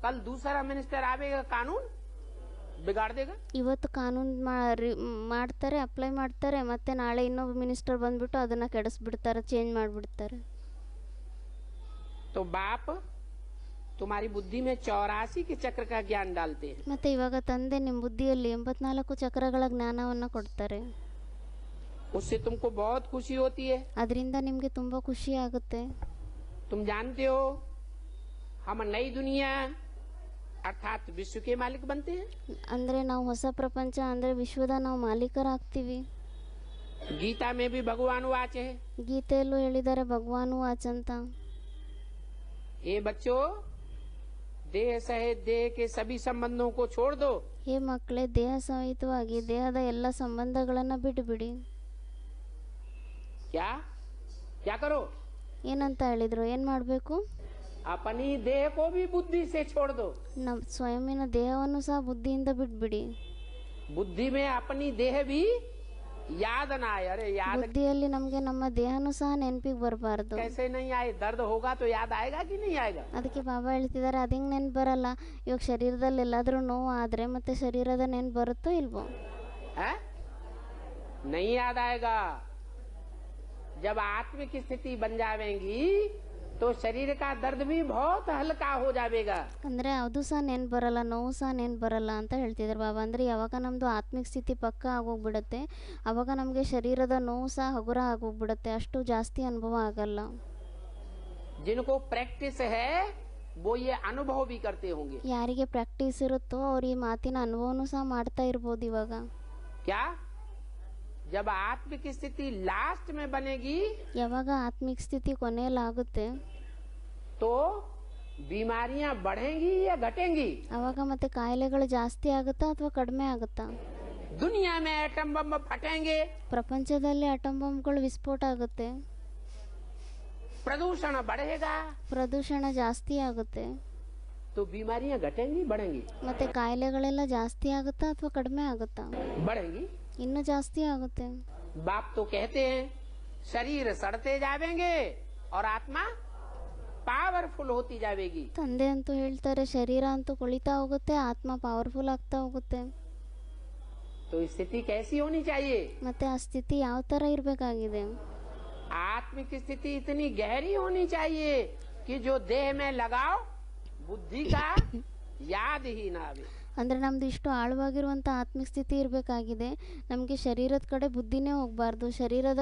कल दूसरा मिनिस्टर आवेगा, कानून बिगाड़ देगा. ಇವತ್ತು ಕಾನೂನು ಮಾಡ್ತಾರೆ, ಅಪ್ಲೈ ಮಾಡ್ತಾರೆ, ಮತ್ತೆ ನಾಳೆ ಇನ್ನೊಬ್ಬ ಮಿನಿಸ್ಟರ್ ಬಂದ್ಬಿಟ್ಟು ಅದನ್ನ ಕೆಡಿಸ್ಬಿಡ್ತಾರೆ, ಚೇಂಜ್ ಮಾಡ್ಬಿಡ್ತಾರೆ. तो बाप तुम्हारी बुद्धि में 84 के चक्र का ज्ञान डालते हैं. ಮತ್ತೆ ಇವಾಗ ತಂದೆ ನಿಮ್ಮ ಬುದ್ಧಿಯಲ್ಲಿ 84 ಚಕ್ರಗಳ ಜ್ಞಾನವನ್ನ ಕೊಡ್ತಾರೆ. उससे तुमको बहुत खुशी होती है. ಅದರಿಂದ ನಿಮ್ಗೆ ತುಂಬಾ ಖುಷಿ ಆಗುತ್ತೆ. तुम जानते हो हम नई दुनिया अर्थात विश्व के मालिक बनते हैं. ಅಂದ್ರೆ ನಾವು ಹೊಸ ಪ್ರಪಂಚ ಅಂದ್ರೆ ವಿಶ್ವದ ನಾವು ಮಾಲೀಕರಾಗ್ತೀವಿ. गीता में भी भगवान वाच है. ಗೀತೆಯಲ್ಲೂ ಹೇಳಿದ್ದಾರೆ ಭಗವಾನು ವಾಚ್ ಅಂತ. ये बच्चों देह सहित देह के सभी संबंधों को छोड़ दो. ಹೇ ಮಕ್ಕಳೇ, ದೇಹ ಸಹಿತವಾಗಿ ದೇಹದ ಎಲ್ಲ ಸಂಬಂಧಗಳನ್ನ ಬಿಟ್ಟುಬಿಡಿ. क्या क्या करो? ಏನಂತ ಹೇಳಿದ್ರು? ಏನ್ ಮಾಡ್ಬೇಕು? अपनी देह को भी बुद्धि से छोड़ दो. ನಮ್ಮ ಸ್ವಯಂನ ದೇಹವನ್ನು ಸಹ ಬುದ್ಧಿಯಿಂದ ಬಿಟ್ಬಿಡಿ. बुद्धि में अपनी देह भी याद ना आए. अरे याद ಬುದ್ಧಿಯಲ್ಲಿ ನಮ್ಗೆ ನಮ್ಮ ದೇಹನೂ ಸಹ ನೆನಪಿಗೆ ಬರಬಾರ್ದು. कैसे नहीं आए? दर्द होगा तो याद आएगा कि नहीं आएगा? ಅದಕ್ಕೆ ಬಾಬಾ ಹೇಳ್ತಿದ್ದಾರೆ, ಅದ್ ಹೆಂಗ್ ನೆನ್ಪು ಬರಲ್ಲ? ಇವಾಗ ಶರೀರದಲ್ಲಿ ಎಲ್ಲಾದ್ರೂ ನೋವು ಆದ್ರೆ ಮತ್ತೆ ಶರೀರದ ನೆನ್ಪು ಬರುತ್ತೋ ಇಲ್ವೋ? है? नहीं याद आएगा. जब आत्मिक स्थिति बन जाएगी तो शरीर का दर्द भी बहुत हल्का हो जाएगा. ಅಂದ್ರೆ ಅದು ಸಹ ನೆನ್ಪು ಬರಲ್ಲ, ನೋವು ಸಹ ನೆನ್ಪು ಬರಲ್ಲ ಅಂತ ಹೇಳ್ತಿದ್ದಾರೆ ಬಾಬಾ. ಅಂದ್ರೆ ಯಾವಾಗ ನಮ್ದು ಆತ್ಮಿಕ ಸ್ಥಿತಿ ಪಕ್ಕ ಆಗೋಗ್ಬಿಡತ್ತೆ ಅವಾಗ ನಮ್ಗೆ ಶರೀರದ ನೋವು ಸಹ ಹಗುರ ಆಗೋಗ್ಬಿಡತ್ತೆ, ಅಷ್ಟು ಜಾಸ್ತಿ ಅನುಭವ ಆಗಲ್ಲ. जिनको प्रैक्टिस है वो ये अनुभव भी करते होंगे. ಯಾರಿಗೆ ಪ್ರಾಕ್ಟೀಸ್ ಇರುತ್ತೋ ಅವ್ರು ಈ ಮಾತಿನ ಅನುಭವನೂ ಸಹ ಮಾಡ್ತಾ ಇರ್ಬೋದು. ಇವಾಗ क्या जब आत्मिक स्थिति लास्ट में बनेगी ಯಾವಾಗ ಆತ್ಮಿಕ ಸ್ಥಿತಿ ಕೊನೆಯಲ್ಲಾಗುತ್ತೆ तो बीमारियां बढ़ेंगी या घटेंगी? ಅವಾಗ ಮತ್ತೆ ಕಾಯಿಲೆಗಳು ಜಾಸ್ತಿ ಆಗುತ್ತಾ ಅಥವಾ ಕಡಿಮೆ ಆಗುತ್ತಾ? दुनिया में एटम बम फटेंगे, ಪ್ರಪಂಚದಲ್ಲಿ ಅಟಮ್ ಬಾಂಬ್ಗಳು ವಿಸ್ಫೋಟ ಆಗುತ್ತೆ, प्रदूषण बढ़ेगा, ಪ್ರದೂಷಣ ಜಾಸ್ತಿ ಆಗುತ್ತೆ, तो बीमारियां घटेंगी बढ़ेंगी? ಮತ್ತೆ ಕಾಯಿಲೆಗಳೆಲ್ಲ ಜಾಸ್ತಿ ಆಗುತ್ತಾ ಅಥವಾ ಕಡಿಮೆ ಆಗುತ್ತಾ? बढ़ेंगी. ಇನ್ನೂ ಜಾಸ್ತಿ ಆಗುತ್ತೆ. बाप तो कहते हैं शरीर सड़ते जाएंगे और आत्मा पावरफुल होती जाएगी. ತಂದೆ ಅಂತೂ ಹೇಳ್ತಾರೆ ಶರೀರ ಅಂತೂ ಕೊಳಿತಾ ಹೋಗುತ್ತೆ, ಆತ್ಮ ಪವರ್ಫುಲ್ ಆಗ್ತಾ ಹೋಗುತ್ತೆ. तो स्थिति कैसी होनी चाहिए? ಮತ್ತೆ ಆ ಸ್ಥಿತಿ ಯಾವ ತರ ಇರ್ಬೇಕಾಗಿದೆ? आत्मिक स्थिति इतनी गहरी होनी चाहिए कि जो देह में लगाओ बुद्धि का याद ही ना आवे। ಅಂದರೆ ನಮ್ದು ಇಷ್ಟು ಆಳವಾಗಿರುವಂಥ ಆತ್ಮಿಕ ಸ್ಥಿತಿ ಇರಬೇಕಾಗಿದೆ. ನಮಗೆ ಶರೀರದ ಕಡೆ ಬುದ್ಧಿನೇ ಹೋಗಬಾರ್ದು. ಶರೀರದ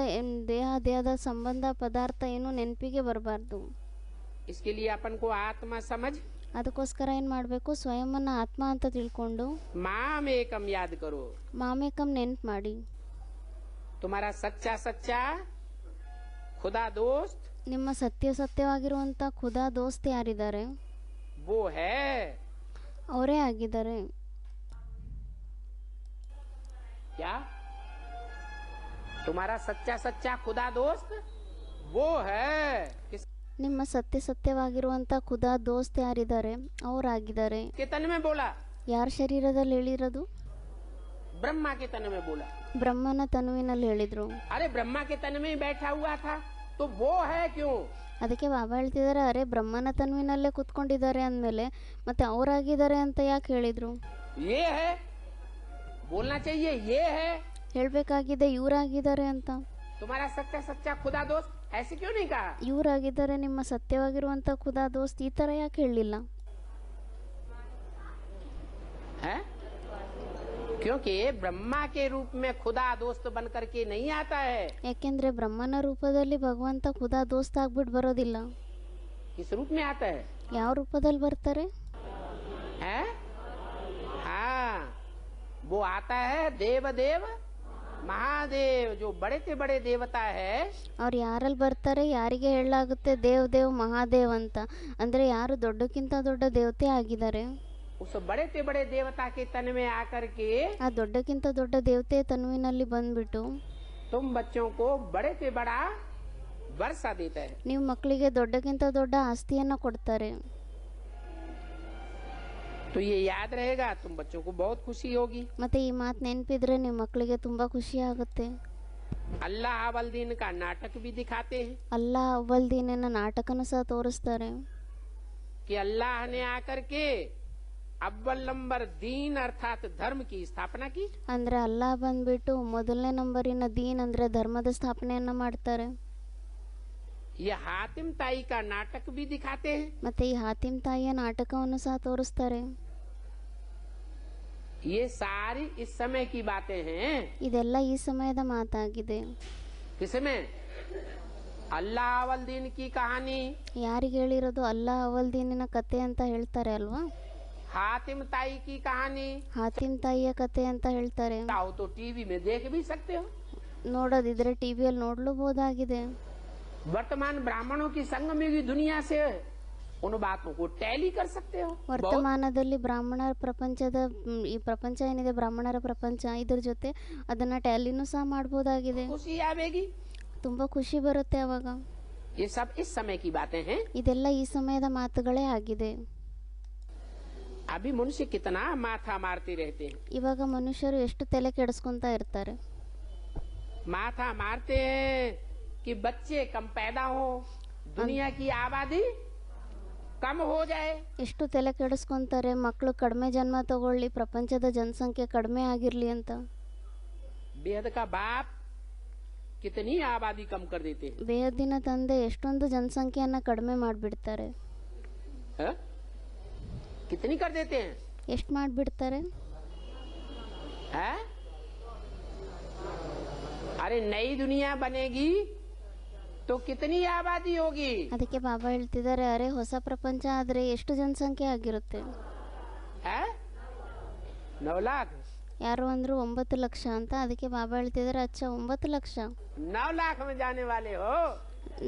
ದೇಹದ ಸಂಬಂಧ ಪದಾರ್ಥ ಏನು ನೆನಪಿಗೆ ಬರಬಾರ್ದು. इसके लिए अपन को आत्मा समझ, ಅದಕ್ಕೋಸ್ಕರ ಏನು ಮಾಡಬೇಕು, ಸ್ವಯಂನ ಆತ್ಮ ಅಂತ ತಿಳ್ಕೊಂಡು मामेकम याद करो। ಮಾಮೇಕಂ ನೆನ್ಪು ಮಾಡಿ. तुम्हारा सच्चा सच्चा खुदा दोस्त ನಿಮ್ಮ ಸತ್ಯವಾಗಿರುವಂಥ ಖುದಾ ದೋಸ್ತ್ ಯಾರಿದ್ದಾರೆ, वो है ಅವರೇ ಆಗಿದ್ದಾರೆ. क्या तुम्हारा सच्चा सच्चा खुदा दोस्त वो है। ನಿಮ್ಮ ಸತ್ಯವಾಗಿರುವಂಥ ಖುದಾ ದೋಸ್ತ್ ಯಾರಿದ್ದಾರೆ, ಅವರಾಗಿದ್ದಾರೆ. के तन में बोला, ಯಾರ ಶರೀರದಲ್ಲಿ ಹೇಳಿರೋದು, ब्रह्मा के तन में बोला। ಬ್ರಹ್ಮನ ತನುವಿನಲ್ಲಿ ಹೇಳಿದ್ರು. अरे ब्रह्मा के तन में ही बैठा हुआ था तो वो है क्यों। ಅದಕ್ಕೆ ಬಾಬಾ ಹೇಳ್ತಿದ್ದಾರೆ, ಅರೆ ಬ್ರಹ್ಮನ ತನುವಿನಲ್ಲೇ ಕುತ್ಕೊಂಡಿದ್ದಾರೆ ಅಂದಮೇಲೆ ಮತ್ತೆ ಅವರಾಗಿದ್ದಾರೆ ಅಂತ ಯಾಕೆ ಹೇಳಿದ್ರು. ये है बोलना चाहिए, ये है ಹೇಳ್ಬೇಕಾಗಿದೆ ಇವರಾಗಿದ್ದಾರೆ ಅಂತ. तुम्हारा सच्चा सच्चा खुदा दोस्त, ऐसे क्यों नहीं कहा। ಇವರಾಗಿದ್ದಾರೆ ನಿಮ್ಮ ಸತ್ಯವಾಗಿರುವಂಥ ಖುದಾ ದೋಸ್ತ್, ಈ ಥರ ಯಾಕೆ ಹೇಳಲಿಲ್ಲ. है क्योंकि ब्रह्मा के रूप में खुदा दोस्त बन करके नहीं आता है। ಯಾಕೆಂದ್ರೆ ಬ್ರಹ್ಮನ ರೂಪದಲ್ಲಿ ಭಗವಂತ ಖುದಾ ದೋಸ್ತ್ ಆಗ್ಬಿಟ್ಟು ಬರೋದಿಲ್ಲ. किस रूप में आता है, ಯಾವ ರೂಪದಲ್ಲಿ ಬರ್ತಾರೆ, है हाँ वो आता है देव देव महादेव, जो बड़े से बड़े देवता है। ಅವ್ರು ಯಾರಲ್ಲಿ ಬರ್ತಾರೆ, ಯಾರಿಗೆ ಹೇಳಲಾಗುತ್ತೆ ದೇವ್ ಮಹಾದೇವ್ ಅಂತ, ಅಂದ್ರೆ ಯಾರು ದೊಡ್ಡಕ್ಕಿಂತ ದೊಡ್ಡ ದೇವತೆ ಆಗಿದ್ದಾರೆ. उस बड़े से बड़े देवता के तन में आकर के ಆ ದೊಡ್ಡಕ್ಕಿಂತ ದೊಡ್ಡ ದೇವತೆ ತನುವಿನಲ್ಲಿ ಬಂದ್ಬಿಟ್ಟು तुम बच्चों को बड़े से बड़ा वर्षा देता है। ನೀವು ಮಕ್ಕಳಿಗೆ ದೊಡ್ಡಕ್ಕಿಂತ ದೊಡ್ಡ ಆಸ್ತಿಯನ್ನ ಕೊಡ್ತಾರೆ. तो ये याद रहेगा, तुम बच्चों को बहुत खुशी होगी। ಮತ್ತೆ ಈ ಮಾತು ನೆನಪಿದ್ರೆ ನಿಮ್ಮ ಮಕ್ಕಳಿಗೆ ತುಂಬಾ ಖುಷಿ ಆಗುತ್ತೆ. अल्लाह अव्वल दिन का नाटक भी दिखाते हैं ಅಲ್ಲಾ ಅವ್ವಲ್ ದಿನನ ನಾಟಕನ ಸಹ ತೋರಿಸ್ತಾರೆ. कि अल्लाह ने आकर के अव्वल नंबर दीन अर्थात धर्म की स्थापना की। ಅಂದ್ರೆ ಅಲ್ಲಾ ಬಂದ್ಬಿಟ್ಟು ಮೊದಲನೇ ನಂಬರಿನ ದೀನ್ ಅಂದ್ರೆ ಧರ್ಮದ ಸ್ಥಾಪನೆಯನ್ನ ಮಾಡ್ತಾರೆ. ये हातिम ताई का नाटक भी दिखाते हैं। ಮತ್ತೆ ಈ ಹಾತಿಮ್ ತಾಯಿಯ ನಾಟಕವನ್ನು ಸಹ ತೋರಿಸ್ತಾರೆ. ये सारी इस समय की बातें हैं। ಇದೆಲ್ಲ ಈ ಸಮಯದ ಮಾತಾಗಿದೆ. किसमें, अल्लाह अव्वल दिन की कहानी, ಯಾರಿಗೆ ಹೇಳಿರೋದು, ಅಲ್ಲಾ ಅವಲ್ ದಿನಿನ ಕತೆ ಅಂತ ಹೇಳ್ತಾರೆ ಅಲ್ವಾ. हातिम ताई की कहानी ಹಾತಿಮ್ ತಾಯಿಯ ಕತೆ ಅಂತ ಹೇಳ್ತಾರೆ. चाहो तो टीवी में देख भी सकते हो। ನೋಡೋದಿದ್ರೆ ಟಿವಿಯಲ್ಲಿ ನೋಡ್ಲೂಬಹುದಾಗಿದೆ. वर्तमान ब्राह्मणों की संगमी दुनिया से उन बातों को टैली कर सकते हो। ವರ್ತಮಾನದಲ್ಲಿ ಬ್ರಾಹ್ಮಣರ ಪ್ರಪಂಚದ ಈ ಪ್ರಪಂಚ ಏನಿದೆ, ಬ್ರಾಹ್ಮಣರ ಪ್ರಪಂಚ, ಇದ್ರ ಜೊತೆ ಅದನ್ನ ಟ್ಯಾಲಿನೂ ಸಹ ಮಾಡಬಹುದಾಗಿದೆ. खुशी आवेगी, ತುಂಬಾ ಖುಷಿ ಬರುತ್ತೆ ಅವಾಗ. ये सब इस समय की बातें हैं। ಇದೆಲ್ಲ ಈ ಸಮಯದ ಮಾತುಗಳೇ ಆಗಿದೆ. अभी मनुष्य कितना माथा मारते रहते हैं। ಇವಾಗ ಮನುಷ್ಯರು ಎಷ್ಟು ತಲೆ ಕೆಡಿಸ್ಕೊಂತ ಇರ್ತಾರೆ. माथा मारते हैं कि बच्चे कम पैदा हो, दुनिया की आबादी कम हो जाए। ಎಷ್ಟು ತಲೆ ಕೆಡಿಸ್ಕೊಂತಾರೆ, ಮಕ್ಕಳು ಕಡಿಮೆ ಜನ್ಮ ತಗೊಳ್ಳಿ, ಪ್ರಪಂಚದ ಜನಸಂಖ್ಯೆ ಕಡಿಮೆ ಆಗಿರ್ಲಿ ಅಂತ. बेहद का बाप कितनी आबादी कम कर देते हैं। ಬೇಹದ್ದಿನ ತಂದೆ ಎಷ್ಟೊಂದು ಜನಸಂಖ್ಯೆಯನ್ನ ಕಡಿಮೆ ಮಾಡಿಬಿಡ್ತಾರೆ. है? कितनी कर देते हैं, ಎಷ್ಟು ಮಾಡಿಬಿಡ್ತಾರೆ. है? अरे नई दुनिया बनेगी तो कितनी आबादी होगी। ಅದಕ್ಕೆ ಬಾಬಾ ಹೇಳ್ತಿದ್ದಾರೆ, ಅರೆ ಹೊಸ ಪ್ರಪಂಚ ಆದ್ರೆ ಎಷ್ಟು ಜನಸಂಖ್ಯೆ ಆಗಿರುತ್ತೆ. है 9 लाख, ಯಾರು ಅಂದ್ರು 9 ಲಕ್ಷ ಅಂತ. ಅದಕ್ಕೆ ಬಾಬಾ ಹೇಳ್ತಿದ್ದಾರೆ, ಅಚ್ಚ 9 ಲಕ್ಷ, 9 लाख में जाने वाले हो।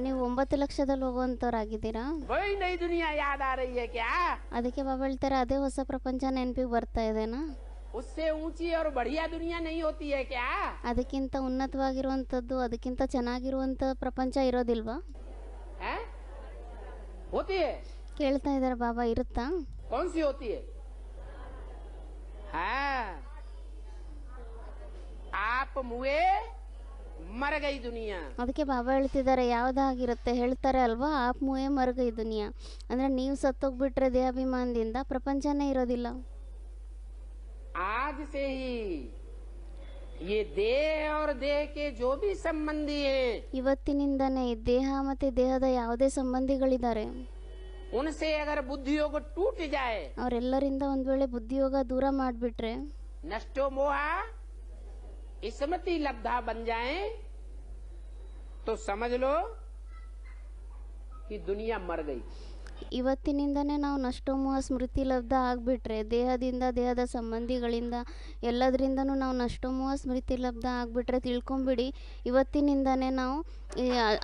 ನೀವು 9 ಲಕ್ಷದಲ್ಲಿ ಹೋಗುವಂತವ್ರಾಗಿದ್ದೀರಾ. वही नई दुनिया याद आ रही है क्या। ಅದಕ್ಕೆ ಬಾಬಾ ಹೇಳ್ತಾರೆ, ಅದೇ ಹೊಸ ಪ್ರಪಂಚ ನೆನಪಿಗೆ ಬರ್ತಾ ಇದೆನಾ. उससे ऊंची और बढ़िया दुनिया नहीं होती है क्या। ಅದಕ್ಕಿಂತ ಉನ್ನತವಾಗಿರುವಂತದ್ದು, ಅದಕ್ಕಿಂತ ಚೆನ್ನಾಗಿರುವಂತ ಪ್ರಪಂಚ ಇರೋದಿಲ್ವಾ. है? होती है। ಕೇಳ್ತಾ ಇದಾರೆ ಬಾಬಾ, ಇರುತ್ತಾ. कौन सी होती है। हाँ, आप मुए मर गई दुनिया। ಅದಕ್ಕೆ ಬಾಬಾ ಹೇಳ್ತಿದ್ದಾರೆ, ಯಾವ್ದಾಗಿರುತ್ತೆ ಹೇಳ್ತಾರೆ ಅಲ್ವಾ, ಆಪ್ ಮುಯೇ ಮರ್ಗ ಈ ದುನಿಯಾ, ಅಂದ್ರೆ ನೀವು ಸತ್ತೋಗ್ಬಿಟ್ರೆ ದೇಹಾಭಿಮಾನದಿಂದ ಪ್ರಪಂಚನೇ ಇರೋದಿಲ್ಲ. आज से ही ये देह और देह के जो भी संबंधी हैं, ಇವತ್ತಿನಿಂದನೇ ಈ ದೇಹ ಮತ್ತೆ ದೇಹದ ಯಾವುದೇ ಸಂಬಂಧಿಗಳಿದ್ದಾರೆ, उनसे अगर बुद्धि योग टूट जाए, ಅವರೆಲ್ಲರಿಂದ ಒಂದ್ ವೇಳೆ ಬುದ್ಧಿಯೋಗ ದೂರ ಮಾಡಿಬಿಟ್ರೆ, नष्टो मोहा स्मृति लब्धा बन जाए, तो समझ लो कि दुनिया मर गई। ಇವತ್ತಿನಿಂದನೇ ನಾವು ನಷ್ಟೋಮೋಹ ಸ್ಮೃತಿ ಲಬ್ಧ ಆಗಿಬಿಟ್ರೆ, ದೇಹದಿಂದ, ದೇಹದ ಸಂಬಂಧಿಗಳಿಂದ, ಎಲ್ಲದರಿಂದನೂ ನಾವು ನಷ್ಟೋಮೋಹ ಸ್ಮೃತಿ ಲಬ್ಧ ಆಗಿಬಿಟ್ರೆ ತಿಳ್ಕೊಂಬಿಡಿ, ಇವತ್ತಿನಿಂದನೇ ನಾವು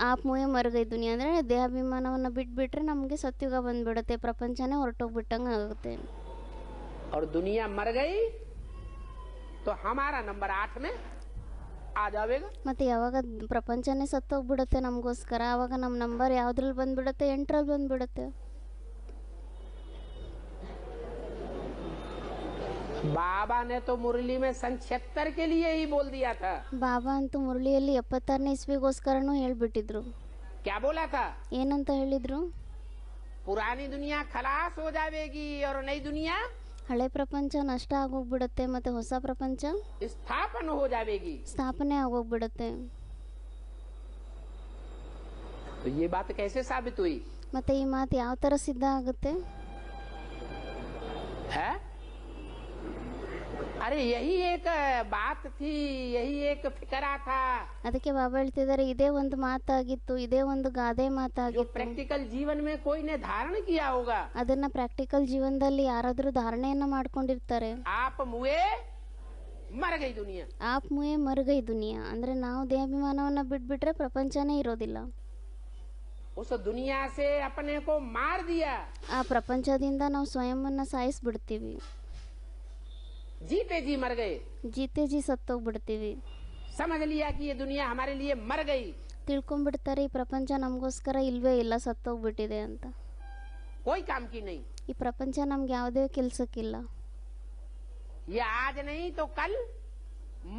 ಆಪ್ಮೋಹ ಮರಗೈ ದುನಿಯಾ ಅಂದರೆ ದೇಹಾಭಿಮಾನವನ್ನು ಬಿಟ್ಬಿಟ್ರೆ ನಮಗೆ ಸತ್ಯುಗ ಬಂದ್ಬಿಡುತ್ತೆ, ಪ್ರಪಂಚನೇ ಹೊರಟೋಗ್ಬಿಟ್ಟಂಗೆ ಆಗುತ್ತೆ. और दुनिया मर गई तो हमारा नंबर 8 में आ जाएगा। ಮತ್ತು ಯಾವಾಗ ಪ್ರಪಂಚನೇ ಸತ್ತೋಗ್ಬಿಡುತ್ತೆ ನಮಗೋಸ್ಕರ, ಆವಾಗ ನಮ್ಮ ನಂಬರ್ ಯಾವುದ್ರಲ್ಲಿ ಬಂದ್ಬಿಡುತ್ತೆ? 8ರಲ್ಲಿ ಬಂದ್ಬಿಡುತ್ತೆ. बाबा ने तो मुरली में सन 76 के लिए ही बोल दिया था। ಬಾಬಾ ಅಂತೂ ಮುರಳಿಯಲ್ಲಿ 76ನೇ ಇಸ್ವಿಗೋಸ್ಕರನೂ ಹೇಳ್ಬಿಟ್ಟಿದ್ರು. क्या बोला था? ಏನಂತ ಹೇಳಿದ್ರು? पुरानी दुनिया खलास हो जाएगी और नई दुनिया ಹಳೆ ಪ್ರಪಂಚ ನಷ್ಟ ಆಗೋಗ್ಬಿಡುತ್ತೆ, ಮತ್ತೆ ಹೊಸ ಪ್ರಪಂಚ स्थापन हो जाएगी। ಸ್ಥಾಪನೆ ಆಗೋಗ್ಬಿಡುತ್ತೆ. तो ये बात कैसे साबित हुई ಮತ್ತೆ ಈ ಮಾತು ಯಾವ ಥರ ಸಿದ್ಧ ಆಗುತ್ತೆ? है? अरे यही एक बात थी, यही एक फिक्रा था ಅದಕ್ಕೆ ಬಾಬಾ ಹೇಳ್ತಿದ್ದಾರೆ, ಇದೇ ಒಂದು ಮಾತಾಗಿತ್ತು, ಇದೇ ಒಂದು ಗಾದೆ जो ಮಾತಾಗಿತ್ತು. प्रैक्टिकल जीवन में कोई ने धारण किया होगा। ಅದನ್ನ ಪ್ರಾಕ್ಟಿಕಲ್ ಜೀವನದಲ್ಲಿ ಯಾರಾದರೂ ಧಾರಣೆಯನ್ನ ಮಾಡ್ಕೊಂಡಿರ್ತಾರೆ. आप मुए मर गई दुनिया। ಆಪ್ ಮುಯೆ ಮರ್ಗೈ ದುನಿಯಾ ಅಂದ್ರೆ ನಾವು ದೇಹಾಭಿಮಾನವನ್ನ ಬಿಟ್ಬಿಟ್ರೆ ಪ್ರಪಂಚನೇ ಇರೋದಿಲ್ಲ. उस दुनिया से अपने को मार दिया, ಆ ಪ್ರಪಂಚದಿಂದ ನಾವು ಸ್ವಯಂವನ್ನ ಸಾಯಿಸ್ಬಿಡ್ತೀವಿ, जीते जी मर गए। ಜೀತೆ ಜಿ ಸತ್ತೋಗ್ಬಿಡ್ತೀವಿ. समझ लिया कि ये दुनिया हमारे लिए मर गई, ತಿಳ್ಕೊಂಡ್ಬಿಡ್ತಾರೆ ಈ ಪ್ರಪಂಚ ನಮಗೋಸ್ಕರ ಇಲ್ವೇ ಇಲ್ಲ, ಸತ್ತೋಗ್ಬಿಟ್ಟಿದೆ ಅಂತ. कोई काम की नहीं। ಈ ಪ್ರಪಂಚ ನಮ್ಗೆ ಯಾವುದೇ ಕೆಲ್ಸಕ್ಕಿಲ್ಲ. ये आज नहीं तो कल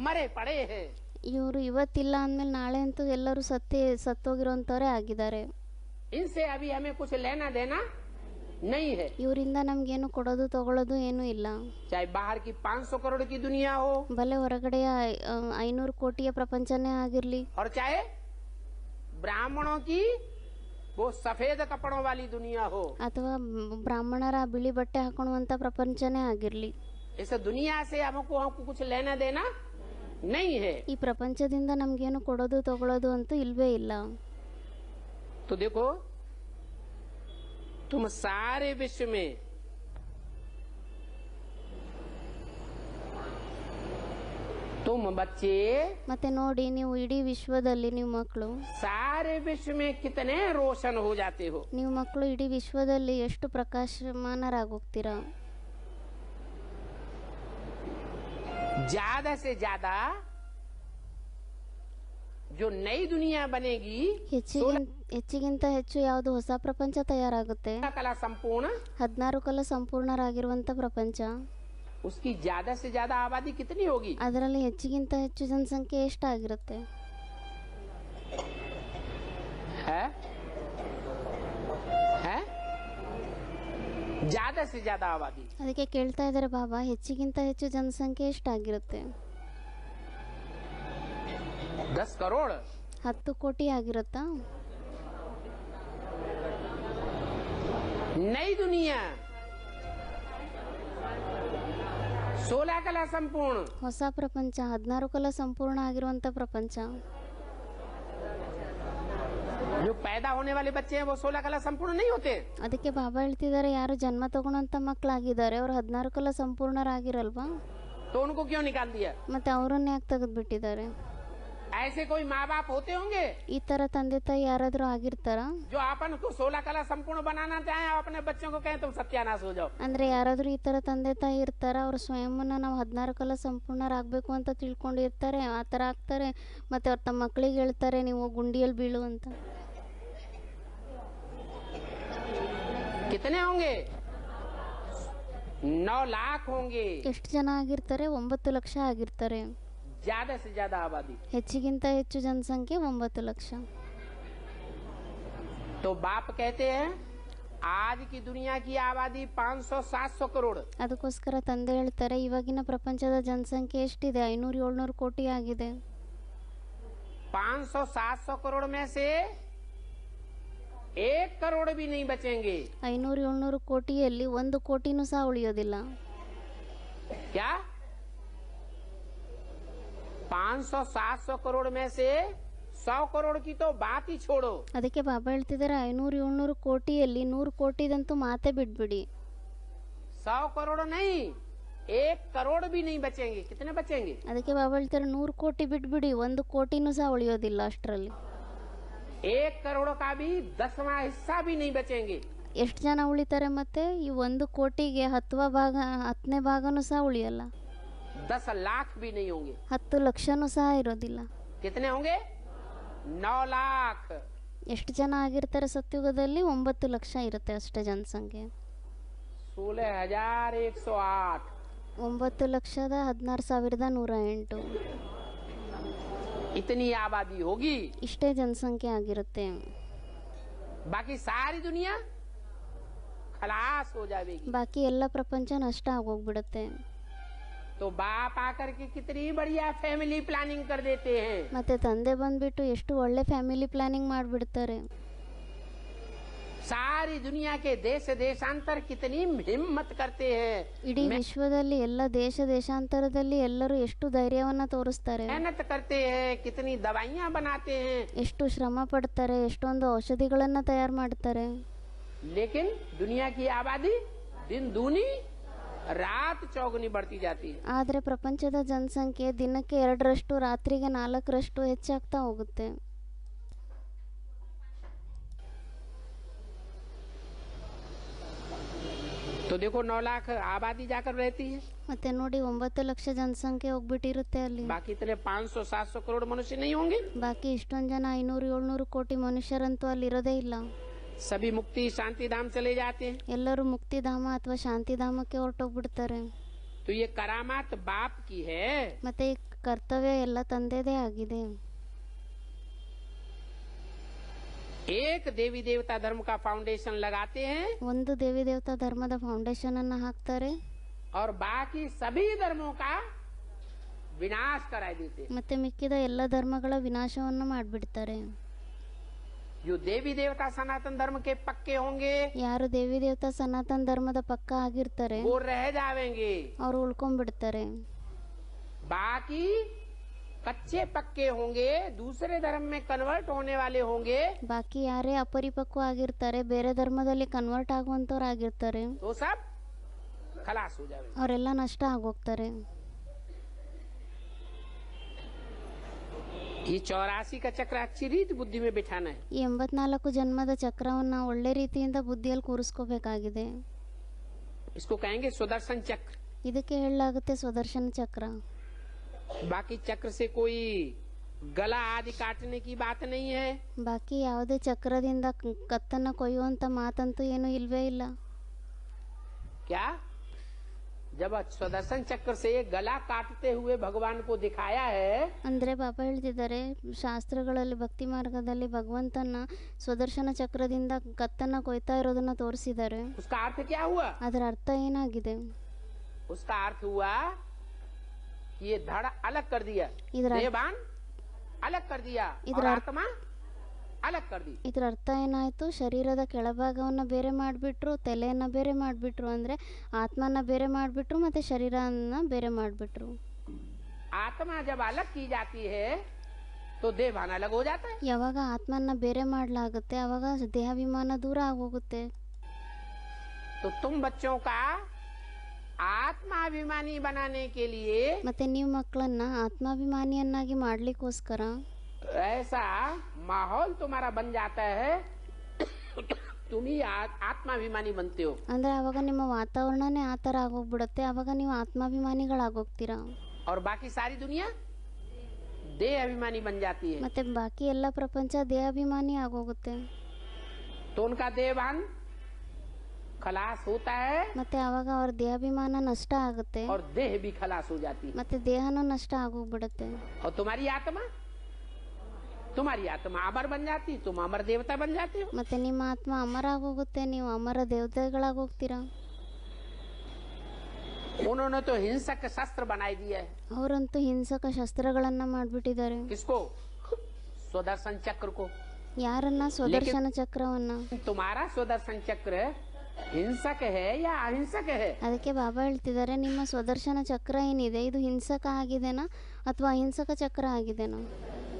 मरे पड़े हैं। ಇವರು ಇವತ್ತಿಲ್ಲ ಅಂದಮೇಲೆ ನಾಳೆ ಅಂತೂ ಎಲ್ಲರೂ ಸತ್ತೋಗಿರೋಂಥವ್ರೇ ಆಗಿದ್ದಾರೆ. इनसे अभी हमें कुछ लेना देना नहीं है। ಇವರಿಂದ ನಮ್ಗೇನು ಕೊಡೋದು ತಗೊಳ್ಳೋದು ಏನೂ ಇಲ್ಲ. चाहे बाहर की 500 करोड़ की दुनिया हो, ಬಲೆ ಹೊರಗಡೆಯ 500 ಕೋಟಿಯ ಪ್ರಪಂಚನೇ ಆಗಿರ್ಲಿ, और चाहे ब्राह्मणों की वो सफेद कपड़ों वाली दुनिया हो, ಅಥವಾ ಬ್ರಾಹ್ಮಣರ ಬಿಳಿ ಬಟ್ಟೆ ಹಾಕೊಳ್ಳುವಂಥ ಪ್ರಪಂಚನೇ ಆಗಿರ್ಲಿ, इस दुनिया से हमको कुछ लेना देना नहीं है। ಈ ಪ್ರಪಂಚದಿಂದ ನಮ್ಗೇನು ಕೊಡೋದು ತಗೊಳ್ಳೋದು ಅಂತೂ ಇಲ್ವೇ ಇಲ್ಲ. तो देखो, तुम सारे विश्व में तुम बच्चे ಮತ್ತೆ ನೋಡಿ, ನೀವು ಇಡೀ ವಿಶ್ವದಲ್ಲಿ ನೀವು ಮಕ್ಕಳು सारे विश्व में कितने रोशन हो जाते हो। ನೀವು ಮಕ್ಕಳು ಇಡೀ ವಿಶ್ವದಲ್ಲಿ ಎಷ್ಟು ಪ್ರಕಾಶಮಾನರಾಗೋಗ್ತೀರಾ. ज्यादा से ज्यादा जो नई दुनिया बनेगी, ಹೆಚ್ಚಿಗಿಂತ ಹೆಚ್ಚು ಯಾವುದು ಹೊಸ ಪ್ರಪಂಚ ತಯಾರಾಗುತ್ತೆ, कला संपूर्ण, 16 ಕಲ ಸಂಪೂರ್ಣರಾಗಿರುವಂಥ ಪ್ರಪಂಚ, उसकी ज्यादा से ज्यादा आबादी कितनी होगी? ಅದರಲ್ಲಿ ಹೆಚ್ಚಿಗಿಂತ ಹೆಚ್ಚು ಜನಸಂಖ್ಯೆ ಎಷ್ಟಾಗಿರುತ್ತೆ? है? है? ज्यादा से ज्यादा आबादी ಅದಕ್ಕೆ ಕೇಳ್ತಾ ಇದ್ದಾರೆ ಬಾಬಾ, ಹೆಚ್ಚಿಗಿಂತ ಹೆಚ್ಚು ಜನಸಂಖ್ಯೆ ಎಷ್ಟಾಗಿರುತ್ತೆ? 10 करोड़। 10 ಕೋಟಿ ಆಗಿರುತ್ತಾ? नई दुनिया 16 कला संपूर्ण, ಹೊಸ ಪ್ರಪಂಚ 16 ಕಲ ಸಂಪೂರ್ಣ ಆಗಿರುವಂಥ ಪ್ರಪಂಚ. जो पैदा होने वाले बच्चे हैं वो 16 कला संपूर्ण नहीं होते। ಅದಕ್ಕೆ ಬಾಬಾ ಹೇಳ್ತಿದ್ದಾರೆ, ಯಾರು ಜನ್ಮ ತಗೊಳ್ಳೋಂಥ ಮಕ್ಕಳಾಗಿದ್ದಾರೆ ಅವ್ರು 16 ಕಲ ಸಂಪೂರ್ಣರಾಗಿರಲ್ವಾ? तो उनको क्यों निकाल दिया? ಮತ್ತೆ ಅವರನ್ನ ಯಾಕೆ ತೆಗೆದ್ಬಿಟ್ಟಿದ್ದಾರೆ? ऐसे कोई माँ बाप होते होंगे ಈ ಥರ ತಂದೆ ತಾಯಿ ಯಾರಾದರೂ ಆಗಿರ್ತಾರಾ? जो अपन को 16 कला संपूर्ण बनाना चाहे और अपने बच्चों को कहें तुम सत्यानाश हो जाओ। ಅಂದರೆ ಯಾರಾದರೂ ಈ ಥರ ತಂದೆ ತಾಯಿ ಇರ್ತಾರ, ಅವ್ರ ಸ್ವಯಂವನ್ನ ನಾವು 16 ಕಲ ಸಂಪೂರ್ಣರಾಗಬೇಕು ಅಂತ ತಿಳ್ಕೊಂಡಿರ್ತಾರೆ, ಆ ಥರ ಆಗ್ತಾರೆ, ಮತ್ತು ಅವ್ರು ತಮ್ಮ ಮಕ್ಕಳಿಗೆ ಹೇಳ್ತಾರೆ ನೀವು ಗುಂಡಿಯಲ್ಲಿ ಬೀಳು ಅಂತ. कितने होंगे? 9 लाख होंगे। ಎಷ್ಟು ಜನ ಆಗಿರ್ತಾರೆ? 9 ಲಕ್ಷ ಆಗಿರ್ತಾರೆ. ज्यादा से ज्यादा आबादी। ಹೆಚ್ಚಿಗಿಂತ ಹೆಚ್ಚು ಜನಸಂಖ್ಯೆ 9 ಲಕ್ಷ. तो बाप कहते हैं आज की दुनिया की आबादी 500-700 करोड़। ಅದಕ್ಕೋಸ್ಕರ ತಂದೆ ಹೇಳ್ತಾರೆ, ಇವಾಗಿನ ಪ್ರಪಂಚದ ಜನಸಂಖ್ಯೆ ಎಷ್ಟಿದೆ? 500-700 ಕೋಟಿ ಆಗಿದೆ. 500-700 करोड़ में से 1 करोड़ भी नहीं बचेंगे। 500-700 ಕೋಟಿಯಲ್ಲಿ 1 ಕೋಟಿನೂ ಸಹ ಉಳಿಯೋದಿಲ್ಲ. क्या 500-700 करोड़ में से 100 करोड़ की तो बात ही छोड़ो। ಅದಕ್ಕೆ ಬಾಬಾ ಹೇಳ್ತಿದ್ದಾರೆ 500-700 ಕೋಟಿಯಲ್ಲಿ 100 ಕೋಟಿದಂತೂ ಮಾತೇ ಬಿಟ್ಬಿಡಿ. 100 करोड़ नहीं, 1 करोड़ भी नहीं बचेंगे। कितने बचेंगे? ಅದಕ್ಕೆ ಬಾಬಾ ಹೇಳ್ತಾರೆ 100 ಕೋಟಿ ಬಿಟ್ಬಿಡಿ, 1 ಕೋಟಿನೂ ಸಹ ಉಳಿಯೋದಿಲ್ಲ ಅಷ್ಟರಲ್ಲಿ. 1 करोड़ का भी 10वां हिस्सा भी नहीं बचेंगे। ಎಷ್ಟು ಜನ ಉಳಿತಾರೆ ಮತ್ತೆ? ಈ 1 ಕೋಟಿಗೆ 10ನೇ ಭಾಗನೂ ಸಹ ಉಳಿಯಲ್ಲ. 10 लाख भी नहीं होंगे। 10 ಲಕ್ಷನೂ ಸಹ ಇರೋದಿಲ್ಲ. कितने होंगे? 9 लाख। ಎಷ್ಟು ಜನ ಆಗಿರ್ತಾರೆ ಸತ್ಯುಗದಲ್ಲಿ? 9 ಲಕ್ಷ ಇರುತ್ತೆ ಅಷ್ಟೇ ಜನಸಂಖ್ಯೆ. 16,108 9,16,108 इतनी आबादी होगी। ಇಷ್ಟೇ ಜನಸಂಖ್ಯೆ ಆಗಿರುತ್ತೆ. बाकी सारी दुनिया खलास हो जाएगी। ಬಾಕಿ ಎಲ್ಲ ಪ್ರಪಂಚ ನಷ್ಟ ಆಗೋಗ್ಬಿಡುತ್ತೆ. तो बाप आकर के कितनी बढ़िया फैमिली प्लानिंग कर देते हैं। ಮತ್ತೆ ತಂದೆ ಬಂದ್ಬಿಟ್ಟು ಎಷ್ಟು ಒಳ್ಳೆ ಫ್ಯಾಮಿಲಿ ಪ್ಲಾನಿಂಗ್ ಮಾಡ್ಬಿಡ್ತಾರೆ. सारी दुनिया के देश देशांतर कितनी हिम्मत करते हैं। ಇಡೀ ವಿಶ್ವದಲ್ಲಿ ಎಲ್ಲ ದೇಶಾಂತರದಲ್ಲಿ ಎಲ್ಲರೂ ಎಷ್ಟು ಧೈರ್ಯವನ್ನ ತೋರಿಸ್ತಾರೆ, मेहनत करते हैं, कितनी दवाइयाँ बनाते हैं, ಎಷ್ಟು ಶ್ರಮ ಪಡ್ತಾರೆ, ಎಷ್ಟೊಂದು ಔಷಧಿಗಳನ್ನ ತಯಾರು ಮಾಡ್ತಾರೆ. लेकिन दुनिया की आबादी दिन दूनी रात चौगुनी बढ़ती जाती है। ಆದ್ರೆ ಪ್ರಪಂಚದ ಜನಸಂಖ್ಯೆ ದಿನಕ್ಕೆ 2ರಷ್ಟು, ರಾತ್ರಿಗೆ 4ರಷ್ಟು ಹೆಚ್ಚಾಗ್ತಾ ಹೋಗುತ್ತೆ. तो देखो 9 लाख आबादी जाकर रहती है। ಮತ್ತೆ ನೋಡಿ 9 ಲಕ್ಷ ಜನಸಂಖ್ಯೆ ಹೋಗ್ಬಿಟ್ಟಿರುತ್ತೆ ಅಲ್ಲಿ. बाकी इतने 500-700 करोड़ मनुष्य नहीं होंगे। ಬಾಕಿ ಇಷ್ಟೊಂದು ಜನ 500-700 ಕೋಟಿ ಮನುಷ್ಯರಂತೂ ಅಲ್ಲಿ ಇರೋದೇ ಇಲ್ಲ. सभी मुक्ति शांति धाम चले जाते हैं। ಎಲ್ಲರೂ ಮುಕ್ತಿಧಾಮ ಅಥವಾ ಶಾಂತಿಧಾಮಕ್ಕೆ ಹೊರಟೋಗ್ಬಿಡ್ತಾರೆ. तो ये करामात बाप की है। ಮತ್ತೆ ಈ ಕರ್ತವ್ಯ ಎಲ್ಲ ತಂದೆದೇ ಆಗಿದೆ. एक देवी देवता धर्म का फाउंडेशन लगाते हैं ಒಂದು ದೇವಿ ದೇವತಾ ಧರ್ಮದ ಫೌಂಡೇಶನ್ ಅನ್ನ ಹಾಕ್ತಾರೆ, और बाकी सभी धर्मों का विनाश करा देते हैं। ಮತ್ತೆ ಮಿಕ್ಕಿದ ಎಲ್ಲ ಧರ್ಮಗಳ ವಿನಾಶವನ್ನು ಮಾಡ್ಬಿಡ್ತಾರೆ. जो देवी देवता सनातन धर्म के पक्के होंगे ಯಾರು ದೇವಿ ದೇವತಾ ಸನಾತನ ಧರ್ಮದ ಪಕ್ಕ ಆಗಿರ್ತಾರೆ वो रह जाएंगे। ಅವ್ರು ಉಳ್ಕೊಂಡ್ಬಿಡ್ತಾರೆ. बाकी कच्चे पक्के होंगे, दूसरे धर्म में कन्वर्ट होने वाले होंगे, ಬಾಕಿ ಯಾರೇ ಅಪರಿಪಕ್ವ ಆಗಿರ್ತಾರೆ, ಬೇರೆ ಧರ್ಮದಲ್ಲಿ ಕನ್ವರ್ಟ್ ಆಗುವಂತವ್ರು ಆಗಿರ್ತಾರೆ, तो सब खलास हो जाएंगे। ಅವರೆಲ್ಲ ನಷ್ಟ ಆಗೋಗ್ತಾರೆ. ये 84 का चक्र अच्छी रीत बुद्धि में बिठाना है। ಈ 84 ಜನ್ಮದ ಚಕ್ರವನ್ನ ಒಳ್ಳೆ ರೀತಿಯಿಂದ ಬುದ್ಧಿಯಲ್ಲಿ ಕೂರಿಸ್ಕೋಬೇಕಾಗಿದೆ. इसको कहेंगे सुदर्शन चक्र। ಇದಕ್ಕೆ ಹೇಳಲಾಗುತ್ತೆ ಸುದರ್ಶನ ಚಕ್ರ. बाकी चक्र से कोई गला आदि काटने की बात नहीं है। ಬಾಕಿ ಯಾವುದೇ ಚಕ್ರದಿಂದ ಕತ್ತನ್ನ ಕೊಯ್ಯುವಂತ ಮಾತಂತೂ ಏನು ಇಲ್ವೇ ಇಲ್ಲ. क्या जब सुदर्शन चक्र से गला काटते हुए भगवान को दिखाया है, ಅಂದ್ರೆ ಬಾಬಾ ಹೇಳ್ತಿದ್ದಾರೆ, ಶಾಸ್ತ್ರಗಳಲ್ಲಿ ಭಕ್ತಿ ಮಾರ್ಗದಲ್ಲಿ ಭಗವಂತನ ಸುದರ್ಶನ ಚಕ್ರದಿಂದ ಕತ್ತನ್ನ ಕೊಯ್ತಾ ಇರೋದನ್ನ ತೋರಿಸಿದ್ದಾರೆ. उसका अर्थ क्या हुआ? ಅದರ ಅರ್ಥ ಏನಾಗಿದೆ? उसका अर्थ हुआ कि ये धड़ अलग कर दिया, इधर- देवान अलग कर दिया और इधर- आत्मा अलग कर दी। ಇದರ ಅರ್ಥ ಏನಾಯ್ತು? ಶರೀರದ ಕೆಳಭಾಗವನ್ನ ಬೇರೆ ಮಾಡಿಬಿಟ್ರು, ತಲೆಯನ್ನ ಬೇರೆ ಮಾಡಿಬಿಟ್ರು, ಅಂದ್ರೆ ಆತ್ಮನ ಬೇರೆ ಮಾಡಿಬಿಟ್ರು, ಮತ್ತೆ ಶರೀರನ ಬೇರೆ ಮಾಡಿಬಿಟ್ರು. आत्मा जब अलग की जाती है तो देवान अलग हो जाता है। ಯಾವಾಗ ಆತ್ಮನ್ನ ಬೇರೆ ಮಾಡಲಾಗುತ್ತೆ ಅವಾಗ ದೇಹಾಭಿಮಾನ ದೂರ ಆಗೋಗುತ್ತೆ. तो तुम बच्चों का आत्माभिमानी बनाने के लिए ಮತ್ತೆ ನೀವು ಮಕ್ಕಳನ್ನ ಆತ್ಮಾಭಿಮಾನಿಯನ್ನಾಗಿ ಮಾಡ್ಲಿಕ್ಕೋಸ್ಕರ ऐसा माहौल तुम्हारा बन जाता है, तुम ही आत्माभिमानी बनते हो। ಅಂದ್ರೆ ಅವಾಗ ನಿಮ್ಮ ವಾತಾವರಣನೇ ಆ ಥರ ಆಗೋಗ್ಬಿಡುತ್ತೆ, ಅವಾಗ ನೀವು ಆತ್ಮಾಭಿಮಾನಿಗಳಾಗೋಗ್ತೀರಾ. और बाकी सारी दुनिया देह अभिमानी बन जाती है। ಮತ್ತೆ ಬಾಕಿ ಎಲ್ಲ ಪ್ರಪಂಚ ದೇಹಾಭಿಮಾನಿ ಆಗೋಗುತ್ತೆ. तो उनका देहभान खलास होता है ಮತ್ತೆ ಅವಾಗ ಅವ್ರ ದೇಹಾಭಿಮಾನ ನಷ್ಟ ಆಗುತ್ತೆ, और देह भी खलास हो जाती है। ಮತ್ತೆ ದೇಹನೂ ನಷ್ಟ ಆಗೋಗ್ಬಿಡುತ್ತೆ. और तुम्हारी आत्मा अमर बन जाती, तुम अमर देवता बन जाते हो। ಮತ್ತೆ ನಿಮ್ಮ ಆತ್ಮ ಅಮರ ಆಗೋಗುತ್ತೆ, ನೀವು ಅಮರ ದೇವತೆಗಳಾಗೋಗ್ತೀರಾ. उन्होंने तो हिंसक शस्त्र बनाई दिया है। ಅವರಂತೂ ಹಿಂಸಕ ಶಸ್ತ್ರಗಳನ್ನ ಮಾಡ್ಬಿಟ್ಟಿದ್ದಾರೆ. किसको? सुदर्शन चक्र को। ಯಾರನ್ನ? ಸುದರ್ಶನ ಚಕ್ರವನ್ನ. तुम्हारा सुदर्शन चक्र हिंसक है या अहिंसक है? ಅದಕ್ಕೆ ಬಾಬಾ ಹೇಳ್ತಿದ್ದಾರೆ, ನಿಮ್ಮ ಸುದರ್ಶನ ಚಕ್ರ ಏನಿದೆ ಇದು ಹಿಂಸಕ ಆಗಿದೆನಾ ಅಥವಾ ಅಹಿಂಸಕ ಚಕ್ರ ಆಗಿದೆನಾ?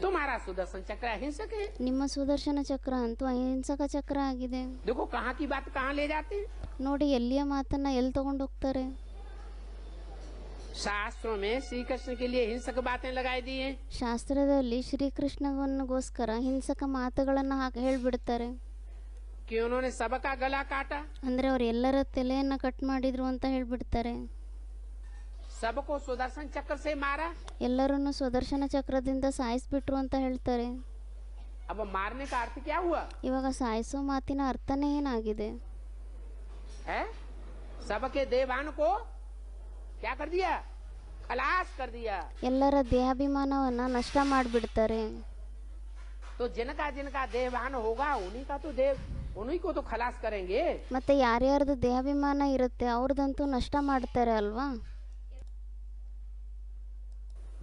तुम्हारा सुदर्शन चक्र अहिंसक है। ನಿಮ್ಮ ಸುದರ್ಶನ ಚಕ್ರ ಅಂತೂ ಅಹಿಂಸಕ ಚಕ್ರ ಆಗಿದೆ. देखो कहाँ की बात कहाँ ले जाते हैं। ನೋಡಿ, ಎಲ್ಲಿಯ ಮಾತನ್ನ ಎಲ್ಲಿ ತಗೊಂಡು ಹೋಗ್ತಾರೆ. शास्त्रों में श्री कृष्ण के लिए हिंसक बातें लगाई दी हैं। ಶಾಸ್ತ್ರದಲ್ಲಿ ಶ್ರೀಕೃಷ್ಣಗೋಸ್ಕರ ಹಿಂಸಕ ಮಾತುಗಳನ್ನ ಹೇಳ್ಬಿಡ್ತಾರೆ. कि उन्होंने सबका गला काटा, ಅಂದ್ರೆ ಅವ್ರು ಎಲ್ಲರ ತಲೆಯನ್ನ ಕಟ್ ಮಾಡಿದ್ರು ಅಂತ ಹೇಳ್ಬಿಡ್ತಾರೆ. सबको सुदर्शन चक्र से मारा, ಎಲ್ಲರನ್ನು ಸುದರ್ಶನ ಚಕ್ರದಿಂದ ಸಾಯಿಸ್ಬಿಟ್ರು ಅಂತ ಹೇಳ್ತಾರೆ. अब मारने का अर्थ क्या हुआ ಇವಾಗ ಸಾಯಿಸೋ ಮಾತಿನ ಅರ್ಥನೇ ಏನಾಗಿದೆ? है? सबके देवान को क्या कर दिया? खलास कर दिया। ಎಲ್ಲರ ದೇಹಾಭಿಮಾನವನ್ನ ನಷ್ಟ ಮಾಡಿಬಿಡ್ತಾರೆ. तो जिनका देवान होगा उन्हीं का तो देव, उन्हीं को तो खलास करेंगे। ಮತ್ತೆ ಯಾರ್ಯಾರ್ದು ದೇಹಾಭಿಮಾನ ಇರುತ್ತೆ ಅವ್ರದಂತೂ ನಷ್ಟ ಮಾಡ್ತಾರೆ ಅಲ್ವಾ?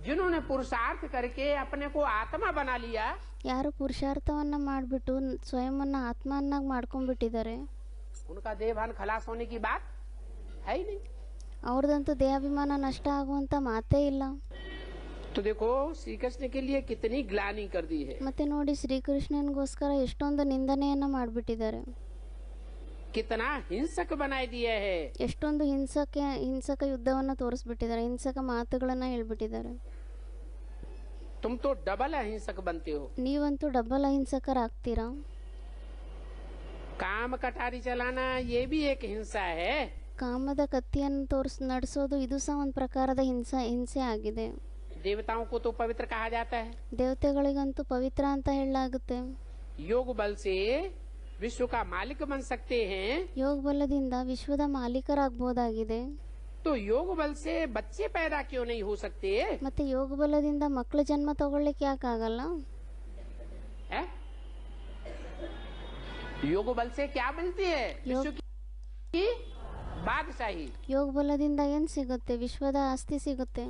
जिन्होंने पुरुषार्थ करके अपने को आत्मा बना लिया, ಯಾರು ಪುರುಷಾರ್ಥವನ್ನ ಮಾಡ್ಬಿಟ್ಟು ಸ್ವಯಂವನ್ನ ಆತ್ಮನ್ನಾಗಿ ಮಾಡ್ಕೊಂಡ್ಬಿಟ್ಟಿದ್ದಾರೆ उनका देवान खलास होने की बात है ही नहीं। ಅವ್ರದಂತೂ ದೇಹಾಭಿಮಾನ ನಷ್ಟ ಆಗುವಂತ ಮಾತೇ ಇಲ್ಲ. तो देखो श्री कृष्ण के लिए कितनी ग्लानि कर दी है, ಮತ್ತೆ ನೋಡಿ, ಶ್ರೀಕೃಷ್ಣನ್ಗೋಸ್ಕರ ಎಷ್ಟೊಂದು ನಿಂದನೆಯನ್ನ ಮಾಡ್ಬಿಟ್ಟಿದ್ದಾರೆ, कितना हिंसक बनाई दिया है। ಎಷ್ಟೊಂದು ಹಿಂಸಕ ಯುದ್ಧವನ್ನ ತೋರಿಸ್ಬಿಟ್ಟಿದ್ದಾರೆ, ಹಿಂಸಕ ಮಾತುಗಳನ್ನ ಹೇಳ್ಬಿಟ್ಟಿದ್ದಾರೆ. तुम तो डबल अहिंसक बनते हो। ನೀವಂತೂ ಡಬಲ್ ಅಹಿಂಸಕರಾಗ್ತೀರಾ. काम कटारी चलाना ये भी एक हिंसा है। ಕಾಮದ ಕತ್ತಿಯನ್ನು ನಡೆಸೋದು ಇದು ಸಹ ಒಂದು ಪ್ರಕಾರದ ಹಿಂಸೆ ಆಗಿದೆ. देवताओं को तो पवित्र कहा जाता है, ದೇವತೆಗಳಿಗಂತೂ ಪವಿತ್ರ ಅಂತ ಹೇಳಲಾಗುತ್ತೆ. योग बल से विश्व का मालिक बन सकते हैं। ಯೋಗ ಬಲದಿಂದ ವಿಶ್ವದ ಮಾಲೀಕರಾಗಬಹುದಾಗಿದೆ. तो योग बल से बच्चे पैदा क्यों नहीं हो सकते? ಮತ್ತೆ ಯೋಗ ಬಲದಿಂದ ಮಕ್ಕಳ ಜನ್ಮ ತಗೊಳ್ಳಿಕ್ಕೆ ಯಾಕಾಗಲ್ಲ? है? योग बल से क्या मिलती है? विश्व की बादशाही। ಯೋಗ ಬಲದಿಂದ ಏನ್ ಸಿಗುತ್ತೆ? ವಿಶ್ವದ ಆಸ್ತಿ ಸಿಗುತ್ತೆ.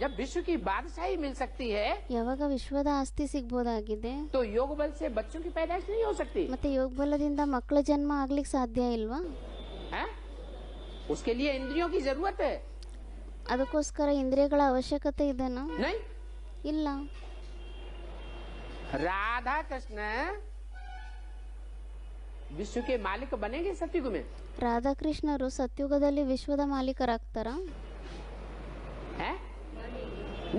जब विश्व की बादशाही मिल सकती है ಯಾವಾಗ ವಿಶ್ವದ ಆಸ್ತಿ ಸಿಗ್ಬೋದಾಗಿದೆ, तो योग बल से बच्चों की पैदाइश नहीं हो सकती ಮತ್ತೆ ಯೋಗ ಬಲದಿಂದ ಮಕ್ಕಳ ಜನ್ಮ ಆಗ್ಲಿಕ್ಕೆ ಸಾಧ್ಯ ಇಲ್ವಾ? है? उसके लिए इंद्रियों की जरूरत है? ಅದಕ್ಕೋಸ್ಕರ ಇಂದ್ರಿಯಗಳ ಅವಶ್ಯಕತೆ ಇದೆನಾ? नहीं। ಇಲ್ಲ. राधा कृष्ण विश्व के मालिक बनेंगे सतयुग में? ರಾಧಾಕೃಷ್ಣರು ಸತ್ಯುಗದಲ್ಲಿ ವಿಶ್ವದ ಮಾಲೀಕರಾಗ್ತಾರ? है?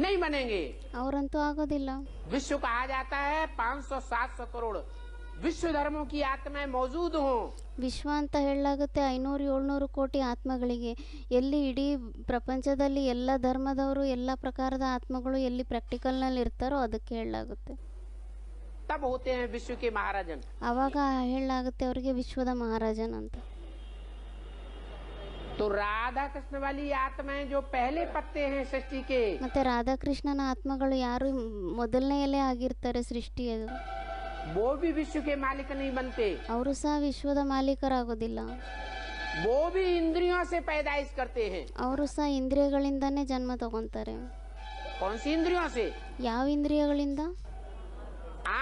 नहीं बनेंगे। ಅವರಂತೂ ಆಗೋದಿಲ್ಲ. विश्व कहा जाता है 500-700 करोड़ विश्व धर्मों की आत्माएं मौजूद हों। ವಿಶ್ವ ಅಂತ ಹೇಳಲಾಗುತ್ತೆ 500-700 ಕೋಟಿ ಆತ್ಮಗಳಿಗೆ. ಎಲ್ಲಿ ಇಡೀ ಪ್ರಪಂಚದಲ್ಲಿ ಎಲ್ಲ ಧರ್ಮದವರು ಎಲ್ಲ ಪ್ರಕಾರದ ಆತ್ಮಗಳು ಎಲ್ಲಿ ಪ್ರಾಕ್ಟಿಕಲ್ ನಲ್ಲಿ ಇರ್ತಾರೋ ಅದಕ್ಕೆ ಹೇಳಲಾಗುತ್ತೆ. तब होते हैं विश्व के महाराजन। ಆವಾಗ ಹೇಳಲಾಗುತ್ತೆ ಅವರಿಗೆ ವಿಶ್ವದ ಮಹಾರಾಜನ್ ಅಂತ. तो राधा कृष्ण वाली आत्माएं जो पहले पत्ते हैं सृष्टि के, ಮತ್ತೆ ರಾಧಾಕೃಷ್ಣನ ಆತ್ಮಗಳು ಯಾರು ಮೊದಲನೇ ಎಲೆ ಆಗಿರ್ತಾರೆ ಸೃಷ್ಟಿಯದು, वो भी विश्व के मालिक नहीं बनते। ಅವರು ಸಹ ವಿಶ್ವದ ಮಾಲೀಕರಾಗೋದಿಲ್ಲ. वो भी इंद्रियों से पैदाइश करते हैं। ಅವರು ಸಹ ಇಂದ್ರಿಯಗಳಿಂದಾನೇ ಜನ್ಮ ತಗೊಂತಾರೆ. कौन सी इंद्रियों से? ಯಾವ ಇಂದ್ರಿಯಗಳಿಂದ?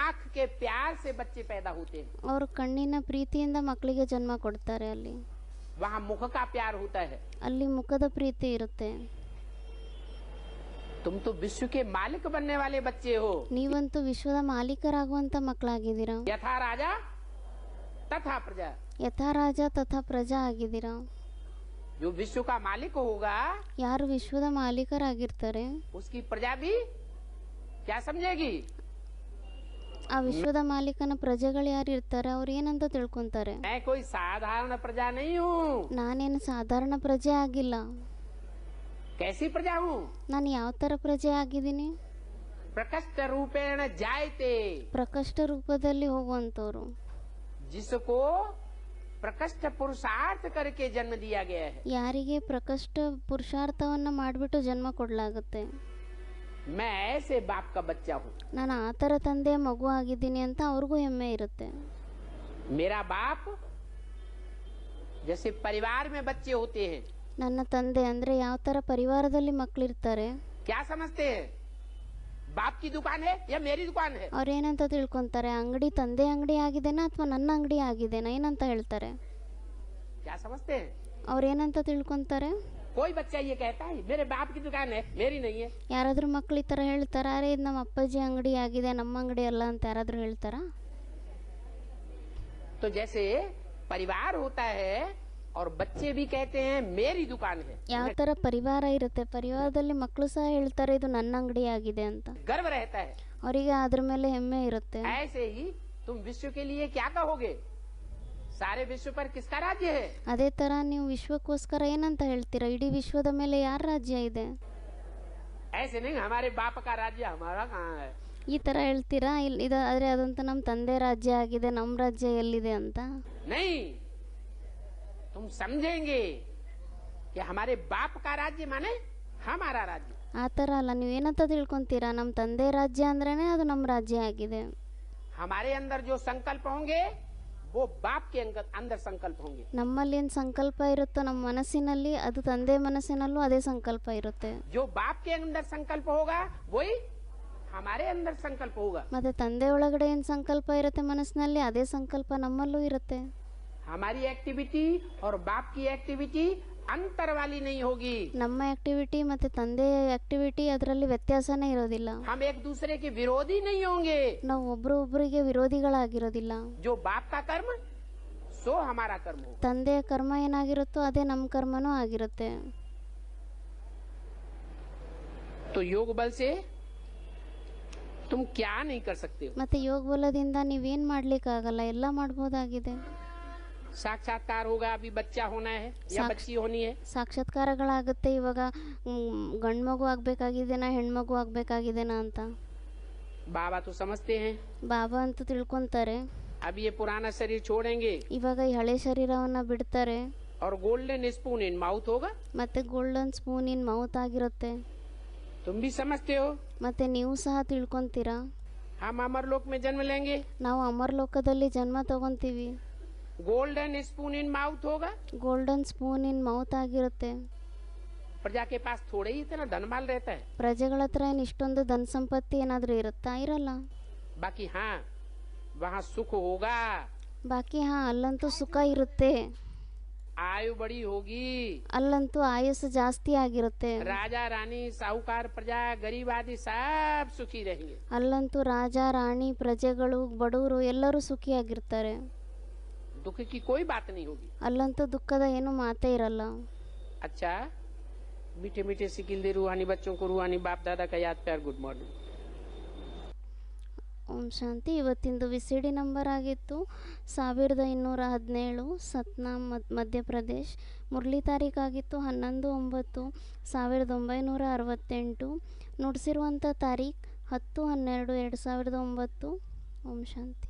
आँख के प्यार से बच्चे पैदा होते हैं। ಅವರು ಕಣ್ಣಿನ ಪ್ರೀತಿಯಿಂದ ಮಕ್ಕಳಿಗೆ ಜನ್ಮ ಕೊಡ್ತಾರೆ. वहाँ मुख का प्यार होता है। ಅಲ್ಲಿ ಮುಖದ ಪ್ರೀತಿ ಇರುತ್ತೆ. तुम तो विश्व के मालिक बनने वाले बच्चे हो। ನೀವಂತೂ ವಿಶ್ವದ ಮಾಲೀಕರಾಗುವಂತ ಮಕ್ಕಳಾಗಿದ್ದೀರಾ. यथा राजा तथा प्रजा। ಯಥಾ ರಾಜ ತಥಾ ಪ್ರಜಾ ಆಗಿದ್ದೀರಾ. जो विश्व का मालिक होगा ಯಾರು ವಿಶ್ವದ ಮಾಲೀಕರಾಗಿರ್ತಾರೆ उसकी प्रजा भी क्या समझेगी? ಆ ವಿಶ್ವದ ಮಾಲೀಕನ ಪ್ರಜೆಗಳು ಯಾರು ಇರ್ತಾರೆ ಅವ್ರು ಏನಂತ ತಿಳ್ಕೊಂತಾರೆ? मैं कोई साधारण प्रजा नहीं हूँ। ನಾನೇನು ಸಾಧಾರಣ ಪ್ರಜೆ ಆಗಿಲ್ಲ. कैसी प्रजा हूँ? ನಾನು ಯಾವ ತರ ಪ್ರಜೆ ಆಗಿದ್ದೀನಿ? प्रकृष्ट रूपेण जायते, ಪ್ರಕಷ್ಟ ರೂಪದಲ್ಲಿ ಹೋಗುವಂತವ್ರು, जिसको प्रकृष्ट पुरुषार्थ करके जन्म दिया गया है। ಯಾರಿಗೆ ಪ್ರಕಷ್ಟ ಪುರುಷಾರ್ಥವನ್ನ ಮಾಡ್ಬಿಟ್ಟು ಜನ್ಮ ಕೊಡ್ಲಾಗುತ್ತೆ. मैं ऐसे बाप का बच्चा हूँ। ನಾನು ಆ ತರ ತಂದೆಯ ಮಗು ಆಗಿದ್ದೀನಿ ಅಂತ ಅವ್ರಿಗೂ ಹೆಮ್ಮೆ ಇರುತ್ತೆ. मेरा बाप जैसे परिवार में बच्चे होते हैं, ನನ್ನ ತಂದೆ ಅಂದ್ರೆ ಯಾವ ತರ ಪರಿವಾರದಲ್ಲಿ ಮಕ್ಕಳಿರ್ತಾರೆ क्या समझते हैं? बाप की दुकान है या मेरी दुकान है? ಅವ್ರೇನಂತ ತಿಳ್ಕೊತಾರೆ, ಅಂಗಡಿ ತಂದೆ ಅಂಗಡಿ ಆಗಿದೆನಾ ಅಥವಾ ನನ್ನ ಅಂಗಡಿ ಆಗಿದೆನಾ ಏನಂತ ಹೇಳ್ತಾರೆ. क्या समझते हैं? ಅವ್ರೇನಂತ ತಿಳ್ಕೊತಾರೆ, कोई बच्चा ये कहता है मेरे बाप की दुकान है मेरी नहीं है? ಯಾರಾದರೂ ಮಕ್ಳು ಈ ಥರ ಹೇಳ್ತಾರ, ಅರೆ ಇದು ನಮ್ಮ ಅಪ್ಪಾಜಿ ಅಂಗಡಿ ಆಗಿದೆ ನಮ್ಮ ಅಂಗಡಿ ಅಲ್ಲ ಅಂತ ಯಾರಾದರೂ ಹೇಳ್ತಾರಾ? तो जैसे परिवार होता है और बच्चे भी कहते हैं मेरी दुकान है, ಯಾವ ಥರ ಪರಿವಾರ ಇರುತ್ತೆ, ಪರಿವಾರದಲ್ಲಿ ಮಕ್ಕಳು ಸಹ ಹೇಳ್ತಾರೆ ಇದು ನನ್ನ ಅಂಗಡಿ ಆಗಿದೆ ಅಂತ. गर्व रहता है. ಅವರಿಗೆ ಅದ್ರ ಮೇಲೆ ಹೆಮ್ಮೆ ಇರುತ್ತೆ. ऐसे ही तुम विश्व के लिए क्या कहोगे? सारे विश्व पर किसका राज्य है? ಅದೇ ಥರ ನೀವು ವಿಶ್ವಕ್ಕೋಸ್ಕರ ಏನಂತ ಹೇಳ್ತೀರಾ, ಇಡೀ ವಿಶ್ವದ ಮೇಲೆ ಯಾರ ರಾಜ್ಯ ಇದೆ? ऐसे नहीं हमारे बाप का राज्य हमारा कहाँ है. ಈ ಥರ ಹೇಳ್ತೀರಾ, ಇದು ಆದರೆ ಅದಂತ ನಮ್ಮ ತಂದೆ ರಾಜ್ಯ ಆಗಿದೆ ನಮ್ಮ ರಾಜ್ಯ ಎಲ್ಲಿದೆ ಅಂತ. नहीं, तुम समझेंगे कि हमारे बाप का राज्य माने हमारा राज्य. ಆ ಥರ ಅಲ್ಲ, ನೀವೇನಂತ ತಿಳ್ಕೊತೀರಾ, ನಮ್ಮ ತಂದೆ ರಾಜ್ಯ ಅಂದ್ರೇನೆ ಅದು ನಮ್ಮ ರಾಜ್ಯ ಆಗಿದೆ. हमारे अंदर जो संकल्प होंगे वो बाप के अंदर संकल्प होंगे. ನಮ್ಮಲ್ಲಿ ಏನು ಸಂಕಲ್ಪ ಇರುತ್ತೋ ನಮ್ಮ ಮನಸ್ಸಿನಲ್ಲಿ ಅದು ತಂದೆ ಮನಸ್ಸಿನಲ್ಲೂ ಅದೇ ಸಂಕಲ್ಪ ಇರುತ್ತೆ. जो बाप के अंदर संकल्प होगा वही हमारे अंदर संकल्प होगा. ಮತ್ತೆ ತಂದೆ ಒಳಗಡೆ ಏನು ಸಂಕಲ್ಪ ಇರುತ್ತೆ ಮನಸ್ಸಿನಲ್ಲಿ ಅದೇ ಸಂಕಲ್ಪ ನಮ್ಮಲ್ಲೂ ಇರುತ್ತೆ. हमारी एक्टिविटी और बाप की एक्टिविटी अंतर वाली नहीं होगी. ನಮ್ಮ ಆಕ್ಟಿವಿಟಿ ಮತ್ತೆ ತಂದೆಯ ಆಕ್ಟಿವಿಟಿ ಅದರಲ್ಲಿ ವ್ಯತ್ಯಾಸನೇ ಇರೋದಿಲ್ಲ. हम एक दूसरे के विरोधी नहीं होंगे. ನಾವು ಒಬ್ಬರಿಗೆ ವಿರೋಧಿಗಳಾಗಿರೋದಿಲ್ಲ. जो बाप का कर्म सो हमारा कर्म हो. ತಂದೆಯ ಕರ್ಮ ಏನಾಗಿರುತ್ತೋ ಅದೇ ನಮ್ಮ ಕರ್ಮನೂ ಆಗಿರುತ್ತೆ. तो योग बल से तुम क्या नहीं कर सकते हो. ಮತ್ತೆ ಯೋಗ ಬಲದಿಂದ ನೀವೇನ್ ಮಾಡ್ಲಿಕ್ಕಾಗಲ್ಲ, ಎಲ್ಲ ಮಾಡ್ಬೋದಾಗಿದೆ. साक्षात्कार होगा, अभी बच्चा होना है या बच्ची होनी है. ಸಾಕ್ಷಾತ್ಕಾರಗಳಾಗುತ್ತೆ, ಇವಾಗ ಗಂಡು ಮಗು ಆಗ್ಬೇಕಾಗಿದೆನಾ ಹೆಣ್ಮಗು ಆಗ್ಬೇಕಾಗಿದೆನಾ ಅಂತ. बाबा तो समझते हैं. ಬಾಬಾ ಅಂತ ತಿಳ್ಕೊಂತಾರೆ. अब ये पुराना शरीर छोड़ेंगे ಇವಾಗ ಈ ಹಳೆ ಶರೀರವನ್ನ ಬಿಡ್ತಾರೆ. और गोल्डन स्पून इन माउथ होगा. ಮತ್ತೆ ಗೋಲ್ಡನ್ ಸ್ಪೂನ್ ಇನ್ ಮೌತ್ ಆಗಿರುತ್ತೆ. तुम भी समझते हो. ಮತ್ತೆ ನೀವು ಸಹ ತಿಳ್ಕೊಂತೀರಾ. हम अमरलोक में जन्म लेंगे. ನಾವು ಅಮರಲೋಕದಲ್ಲಿ ಜನ್ಮ ತಗೊಂತೀವಿ. गोल्डन स्पून इन माउथ होगा. ಗೋಲ್ಡನ್ ಸ್ಪೂನ್ ಇನ್ ಮೌತ್ ಆಗಿರುತ್ತೆ. प्रजा के पास थोड़े ही इतना धनमाल रहता है. ಪ್ರಜೆಗಳ ಹತ್ರ ಏನು ಇಷ್ಟೊಂದು ಧನ ಸಂಪತ್ತಿ ಏನಾದರೂ ಇರುತ್ತಾ? ಇರಲ್ಲ. बाकी हाँ वहाँ सुख होगा. ಬಾಕಿ ಅಲ್ಲಂತೂ ಸುಖ ಇರುತ್ತೆ. आयु बड़ी होगी. ಅಲ್ಲಂತೂ ಆಯಸ್ಸು ಜಾಸ್ತಿ ಆಗಿರುತ್ತೆ. राजा रानी साहूकार प्रजा गरीब आदि सब सुखी रहेंगे. ಅಲ್ಲಂತೂ ರಾಜ ರಾಣಿ ಪ್ರಜೆಗಳು ಬಡವರು ಎಲ್ಲರೂ ಸುಖಿಯಾಗಿರ್ತಾರೆ. दुख की कोई बात नहीं होगी. ಅಲ್ಲಂತೂ ದುಃಖದ ಏನು ಮಾತೇ ಇರಲ್ಲ. अच्छा, मीठे मीठे सिकिल दे रूहानी बच्चों को रूहानी बाप दादा का याद प्यार. Good morning. ಓಂ ಶಾಂತಿ. ಇವತ್ತಿಂದು ವಿಸಿಡಿ ನಂಬರ್ ಆಗಿತ್ತು 1217 ಸತ್ನಾ ಮಧ್ಯಪ್ರದೇಶ್. ಮುರಳಿ ತಾರೀಕಾಗಿತ್ತು 11/9/1968. ನುಡಿಸಿರುವಂಥ ತಾರೀಖ್ 10/12/2009. ಓಂ ಶಾಂತಿ.